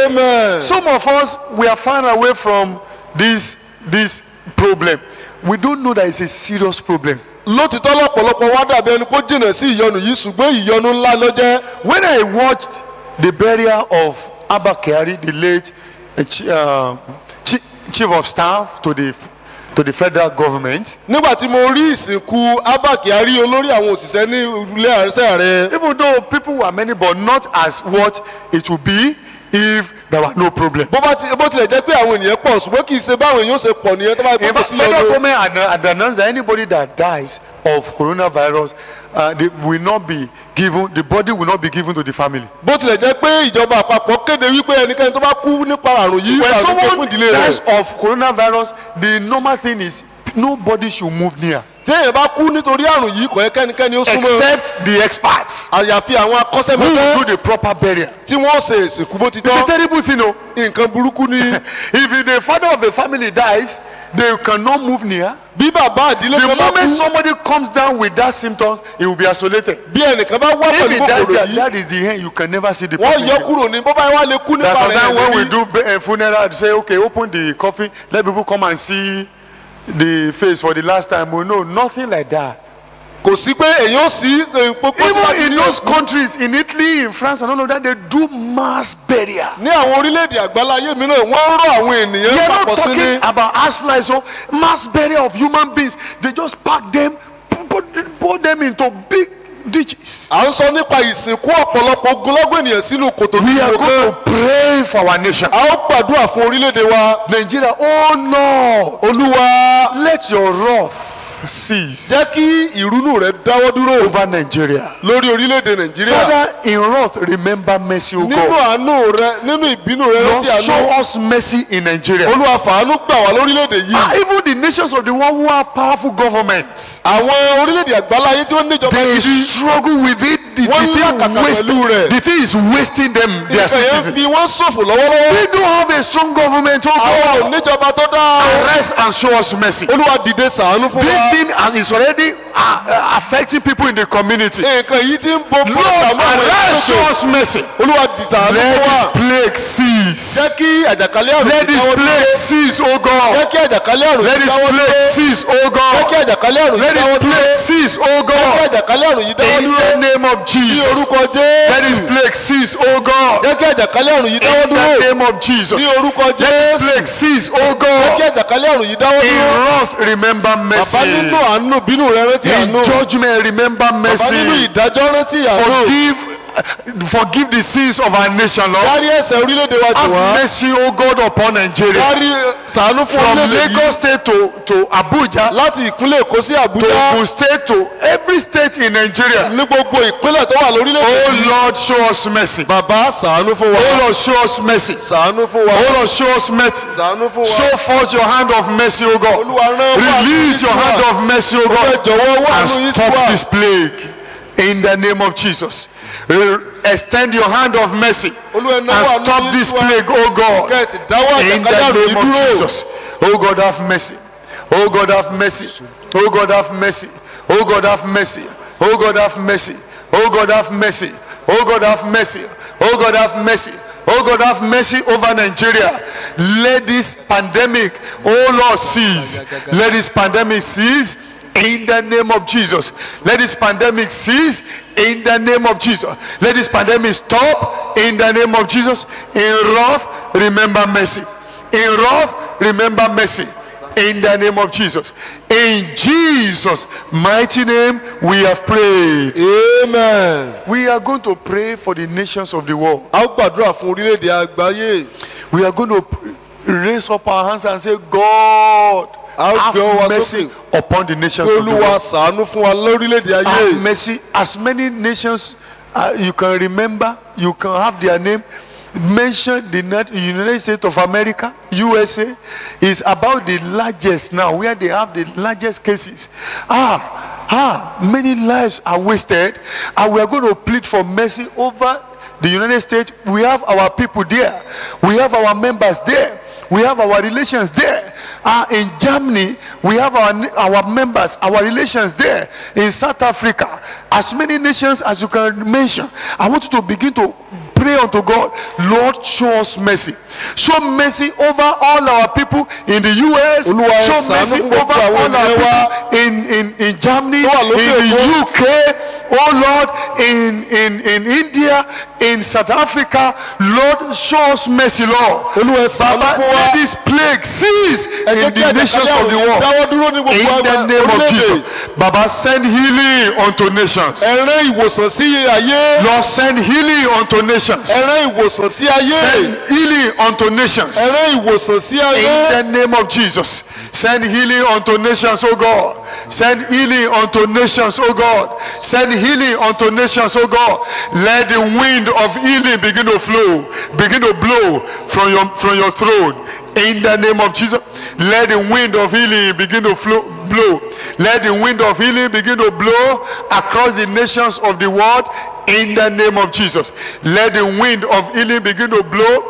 amen. Some of us, we are far away from this problem. We don't know that it's a serious problem. lótìtọ́ lọ́pọ̀lọpọ̀ wá dàbí ẹni kó jìnnà sí ìyọnu yìí ṣùgbọ́n ìyọnu ńlá ló jẹ́. When I watched the burial of Abba Kyari, the late chief of staff to the federal government, nígbà tí mo rí ìsìnkú Abba Kyari olórí àwọn òṣìṣẹ́ ní ilé àṣẹ rẹ̀. even though people were many, but not as what it would be if there were no problem. bó tilẹ̀ jẹ́ pé àwọn ènìyàn pọ̀ ṣùgbọ́n kì í ṣe báwọn èèyàn ṣe pọ̀ nìyẹn tó bá In gbọ́dọ̀ fact, sí federal lọ́dọ̀. government had announced that anybody that dies of coronavirus, they will not be given, the body will not be given to the family. bó tilẹ̀ jẹ́ pé ìjọba àpapọ̀ kéde wípé ẹnikẹ́ni tó bá kú nípa àrùn yìí When wà lóko fún someone ìdílé dies rẹ̀. of coronavirus, the normal thing is nobody should move near, téèyàn bá kú nítorí àrùn yìí kò yẹ kẹ́nikẹ́ni ó súnmọ́. except the experts àyàfi àwọn who will akọ́ṣẹ́mọṣẹ́ do the proper burial. tí wọ́n ṣe ìsìnkú bó ti It's a tọ́. terrible thing, no? nǹkan burúkú ni. If the father of the family dies, they cannot move near. bí bàbá àdílé The kan bá moment kú somebody comes down with that symptoms, he will be isolated. bí ẹnìkan bá wá If pẹ̀lú he dies kòkòrò there, yìí that is the end. You can never see the wọ́n person yọ again. kúrò ní bó bá wà lè kú That's nípa rẹ̀ sometimes when we lórí. do funeral, say, okay, open the coffin, let people come and see the face for the last time. We know nothing like that. kò sí pé èyàn ó sí pópó Even in those countries, in Italy, in France, and all of that, they do mass burial. ní àwọn orílẹ̀-èdè àgbáláyé mìíràn wọ́n ń rọ àwọn ènìyàn We are not papọ̀ sí talking ní. about ass flies, so mass burial of human beings. They just pack them, put them into big ditches. à ń sọ nípa ìsìnkú ọ̀pọ̀lọpọ̀ ogunlọ́gọ̀ ènìyàn sínú kòtò We are dúró going kan. to pray for our nation. a ó gbàdúrà fún orílẹ̀-èdè wa. Nigeria, oh Lord, olúwa let your wrath cease jẹ́ kí ìrunú rẹ̀ dáwọ́ dúró over Nigeria. lórí orílẹ̀-èdè nàìjíríà. Father, in wrath, remember mercy, O nínú God. àánú rẹ nínú ìbínú rẹ Lord, rántí àánú. show us mercy in Nigeria. olúwa fàánú gbà wá lórílẹ̀-èdè yìí. Even the nations of the world who have powerful governments, àwọn orílẹ̀-èdè àgbáláyé tí wọ́n níjọba they gidi. struggle with it. The Wọ́n làkàkà pẹ̀lú rẹ̀. thing is wasting them, their ìfẹ̀yẹ́ citizens. fi wọ́n ṣòfò lọ́wọ́lọ́wọ́. We don't have a strong government, oh àwọn ò God. níjọba tó dáa. Arise and show us mercy. olúwa dìde ṣàánú fún This wa. thing is already affecting people in the community. nǹkan yìí ti ń bo Lord, arise, show us mercy. olúwa dìde ṣàánú Let fún wa. this plague cease. jẹ́ kí àjàkálẹ̀ àrùn Let yìí this dáwọ́ dúró. plague cease, oh jẹ́ God. kí àjàkálẹ̀ àrùn Let yìí this dáwọ́ dúró. plague cease, oh jẹ́ kí God. àjàkálẹ̀ àrùn Let yìí dáwọ́ this dúró. plague cease, oh jẹ́ kí God. àjàkálẹ̀ àrùn yìí dáwọ́ In dúró. the name of ní Jesus. orúkọ Let this jésù. plague cease, oh God. jẹ́ kí àjàkálẹ̀ àrùn yìí dáwọ́ In the dúró. name of Jesus. ní orúkọ Let this jésù. plague cease, oh jẹ́ kí God. àjàkálẹ̀ àrùn yìí dáwọ́ In dúró. wrath, remember bàbá mercy. nínú àánú bínú rẹ rántí àánú. In judgment, remember bàbá nínú mercy. ìdájọ́ rántí àánú. Forgive the sins of our nation, Lord. dárí ẹ̀ṣẹ̀ orílẹ̀-èdè wa jù Have wá. mercy, O God, upon Nigeria. dárí ṣàánú fún From orílẹ̀-èdè yìí. Lagos State to Abuja, láti ìpínlẹ̀ èkó sí to àbújá. Ogun State, to every state in Nigeria. ní gbogbo ìpínlẹ̀ tó wà lórílẹ̀-èdè Oh yìí. Lord, show us mercy. bàbá ṣàánú fún wa. Oh Lord, show us mercy. ṣàánú fún wa. Oh Lord, show us mercy. ṣàánú fún wa. Show forth your hand of mercy, O God. olúwa rán wá Release your hand of mercy, O ẹ God. jọ̀wọ́ wá And nù yín sí stop wa. this plague in the name of Jesus. Extend your hand of mercy Olúwa and náwó àánú stop yín this sí wa. plague, oh God. kẹ́sì dáwọ́ In àjàkálẹ̀ the àrùn yìí name of dúró. Jesus. Oh God, have mercy. Oh God, have mercy. Oh God, have mercy. Oh God, have mercy. Oh God, have mercy. Oh God, have mercy. Oh God, have mercy. Oh God, have mercy. Oh God, have mercy over Nigeria. Let this pandemic, oh Lord, cease. Let this pandemic cease in the name of Jesus. Let this pandemic cease in the name of Jesus. Let this pandemic stop in the name of Jesus. In wrath, remember mercy. In wrath, remember mercy. In the name of Jesus. In Jesus' mighty name, we have prayed. amen. We are going to pray for the nations of the world. a ó gbàdúrà fún orílẹ̀-èdè àgbáyé. We are going to raise up our hands and say, God, Have mercy upon the nations of the Olúwa world. ṣàánú fún wa lórílẹ̀-èdè Have ayé. mercy. As many nations you can remember, you can have their name. Mention the United States of America, USA, is about the largest now, where they have the largest cases. Many lives are wasted, and we are going to plead for mercy over the United States. We have our people there, we have our members there, we have our relations there. In Germany, we have our members, our relations there. In South Africa, as many nations as you can mention. I want you to begin to pray unto God. Lord, show us mercy. Show mercy over all our people in the US. Show mercy over all our people in Germany, in the UK. Oh Lord, in India, in South Africa. Lord, show us mercy, Lord. Baba, let this plague cease in the nations of the world. In the name of Jesus. Baba, send healing unto nations. Lord, send healing unto nations. Send healing unto nations. In the name of Jesus. Send healing unto nations, oh God. Send healing unto nations, oh God. Send healing unto nations, oh God. Let the wind of healing begin to flow, begin to blow from your throne. In the name of Jesus, let the wind of healing begin to blow. Let the wind of healing begin to blow across the nations of the world. In the name of Jesus, let the wind of healing begin to blow,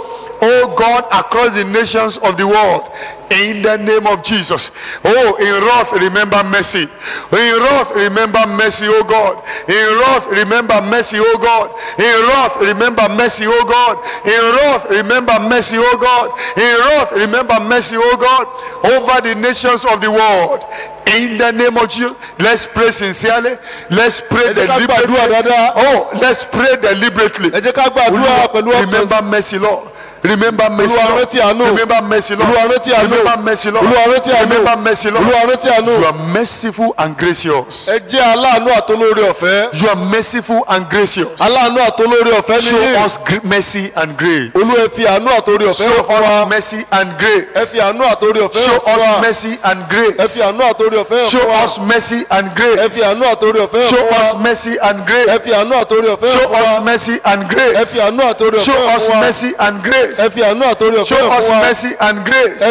oh God, across the nations of the world. In the name of Jesus. Oh, in wrath, remember mercy. In wrath, remember mercy, oh God. In wrath, remember mercy, oh God. In wrath, remember mercy, oh God. In wrath, remember mercy, oh God. In wrath, remember mercy, oh God, over the nations of the world. In the name of Jesus, let's pray sincerely. Let's pray deliberately. Oh, let's pray deliberately. Remember mercy, Lord. Remember mercy, Lord. Remember mercy, Lord. Remember mercy, Lord. Remember mercy, Lord. You are merciful and gracious. You are merciful and gracious. Show us mercy and grace. Show us mercy and grace. Show us mercy and grace. Show us mercy and grace. Show us mercy and grace. Show us mercy and grace. Show us mercy and grace. Show us mercy and grace.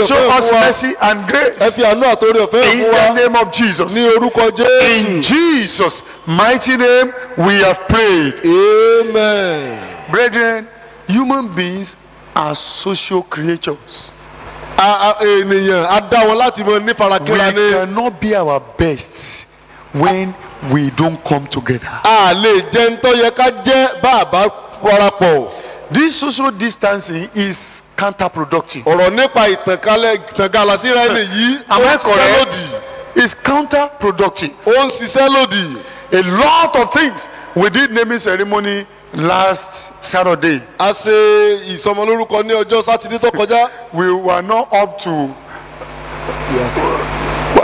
Show us mercy and grace. In the name of Jesus. In Jesus' mighty name we have prayed. Amen. Brethren, human beings are social creatures. We cannot be our best when we don't come together. This social distancing is counterproductive. Am I correct? It's counterproductive. A lot of things. We did naming ceremony last Saturday. We were not up to.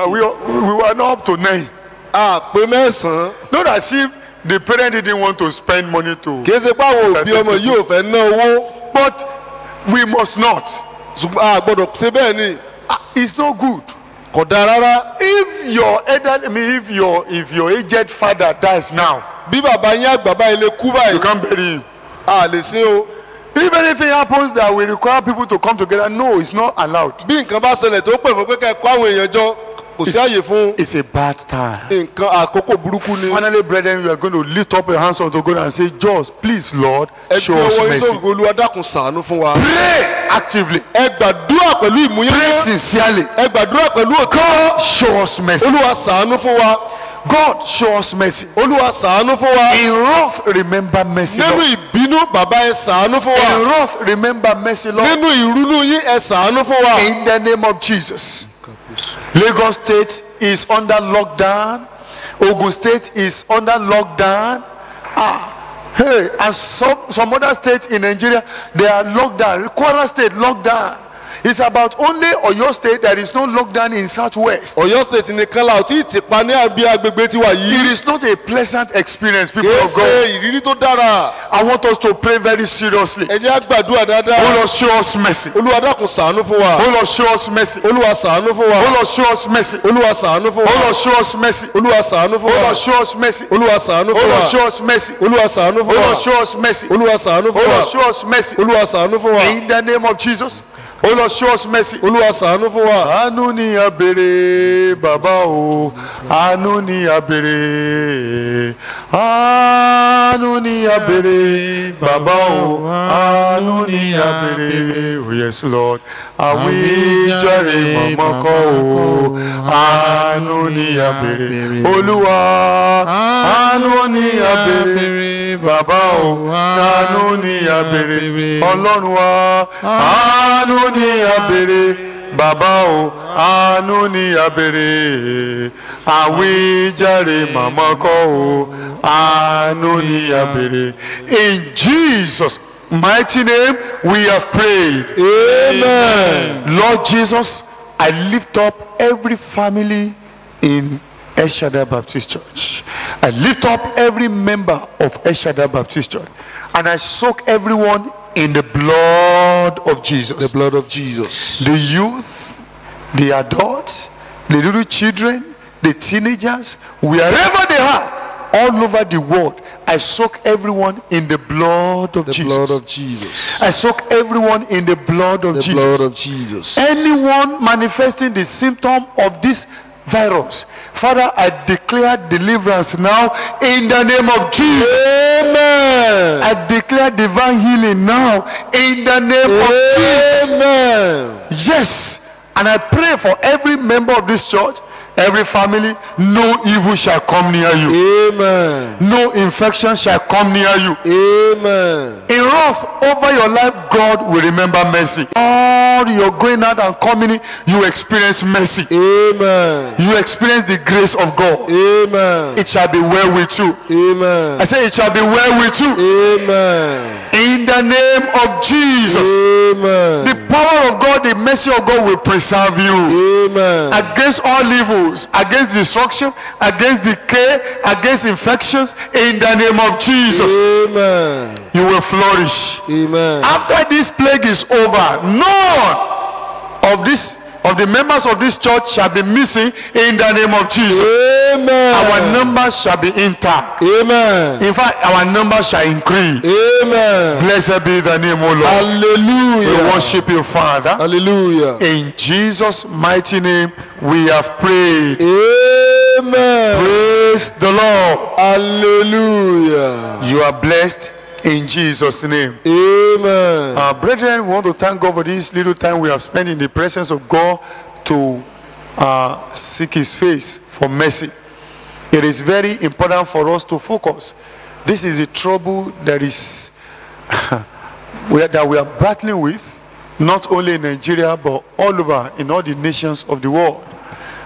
We were not up to 9. Not as if the parent didn't want to spend money to. But we must not. It's not good. If your aged father dies now, you can't bury him. If anything happens that will require people to come together, no, it's not allowed. It's a bad time. Finally, brethren, you are going to lift up your hands unto God and say, just please, Lord, show us mercy. Pray actively. Pray sincerely. God, show us mercy. God, show us mercy. In wrath, remember mercy, Lord. In wrath, remember mercy, Lord. In the name of Jesus. Lagos State is under lockdown. Ogun State is under lockdown. And some other states in Nigeria, they are locked down. Kwara State locked down. It's about only Oyo State. There is no lockdown in Southwest. Ọ̀yọ́ state nìkan la ò tí ì ti pa ní àbí agbègbè tiwa It yìí. is not a pleasant experience, people kìí of ṣe God. ìrírí tó dára. I want us to pray very seriously. ẹ jẹ́ á gbàdúrà Oh dáadáa. Lord, show us mercy. Olúwa dákun ṣàánú fún wa. Oh Lord, show us mercy. Olúwa ṣàánú fún wa. Oh Lord, show us mercy. Olúwa ṣàánú fún Oh wa. Lord, show us mercy. Olúwa ṣàánú fún Oh wa. Lord, show us mercy. Olúwa ṣàánú Oh fún wa. Lord, show us mercy. Olúwa ṣàánú Oh fún wa. Lord, show us mercy. Olúwa ṣàánú Oh fún wa. Lord, show us mercy. Olúwa ṣàánú fún wa. In the name of Jesus. Oh Lord, show us mercy. Olúwa ṣàánú fún wa. Àánú ni a béèrè bàbá o, àánú ni a béèrè, àánú ni a béèrè bàbá o, àánú ni a béèrè. Oh yes Lord, àwíjàre mọ̀mọ́ kọ́ o, àánú ni a béèrè. Olúwa, àánú ni a béèrè bàbá o, àánú ni a béèrè. Ọlọ́run wa, àánú ni a béèrè bàbá o, àánú ni a béèrè. Àwíjàre màmá kọ́ o, àánú ni a béèrè. In Jesus' mighty name we have prayed. Amen. Lord Jesus, I lift up every family in El Shaddai Baptist Church. I lift up every member of El Shaddai Baptist Church. And I soak everyone in the blood of Jesus. The blood of Jesus. The youth, the adults, the little children, the teenagers, wherever they are, all over the world, I soak everyone in the blood of The Jesus. blood of Jesus. I soak everyone in the blood of The Jesus. blood of Jesus. Anyone manifesting the symptom of this virus, Father, I declare deliverance now in the name of Jesus. Amen. I declare divine healing now in the name of Jesus. Amen. Yes. And I pray for every member of this church, every family, no evil shall come near you. Amen. No infection shall come near you. Amen. In wrath over your life, God will remember mercy. All your going out and coming in, you experience mercy. Amen. You experience the grace of God. Amen. It shall be well with you. Amen. I say it shall be well with you. Amen. In the name of Jesus. Amen. The power of God, the mercy of God will preserve you. Amen. Against all evils, against destruction, against decay, against infections, in the name of Jesus. Amen. You will flourish. Amen. After this plague is over, none of the members of this church shall be missing in the name of Jesus. Amen. Our numbers shall be intact. Amen. In fact, our numbers shall increase. Amen. Blessed be the name, O Lord. Hallelujah. We worship you, Father. Hallelujah. In Jesus' mighty name, we have prayed. Amen. Praise the Lord. Hallelujah. You are blessed in Jesus' name. Amen. Brethren, we want to thank God for this little time we have spent in the presence of God to seek his face for mercy. It is very important for us to focus. This is a trouble that is that we are battling with, not only in Nigeria but all over in all the nations of the world,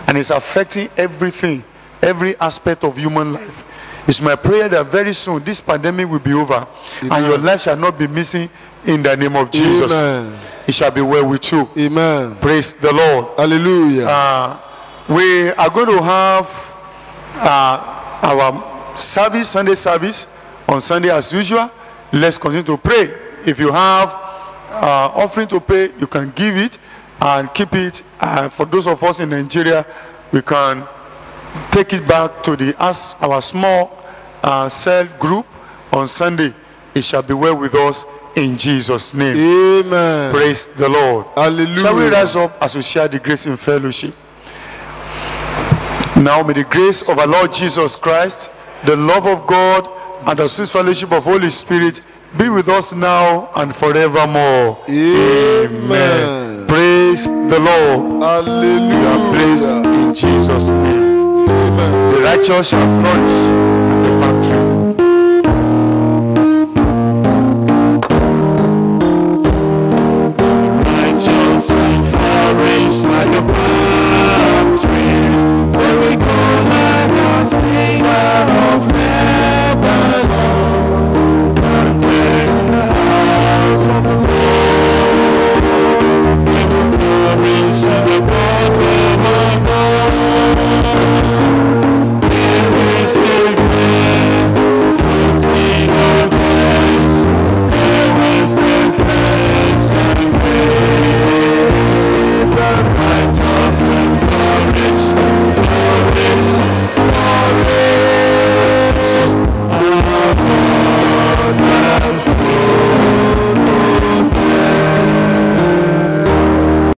and it's affecting everything, every aspect of human life. It's my prayer that very soon this pandemic will be over. Amen. And your life shall not be missing in the name of Jesus. Amen. It shall be well with you. Amen. Praise the Lord. Hallelujah. We are going to have our service, Sunday service, on Sunday as usual. Let's continue to pray. If you have offering to pay, you can give it and keep it. For those of us in Nigeria, we can take it back to our small cell group on Sunday. It shall be well with us in Jesus' name. Amen. Praise the Lord. Hallelujah. Shall we rise up as we share the grace in fellowship? Now may the grace of our Lord Jesus Christ, the love of God, and the sweet fellowship of Holy Spirit be with us now and forevermore. Amen. Praise the Lord. Hallelujah. You are blessed in Jesus' name. Amen. The righteous shall flourish and the palm tree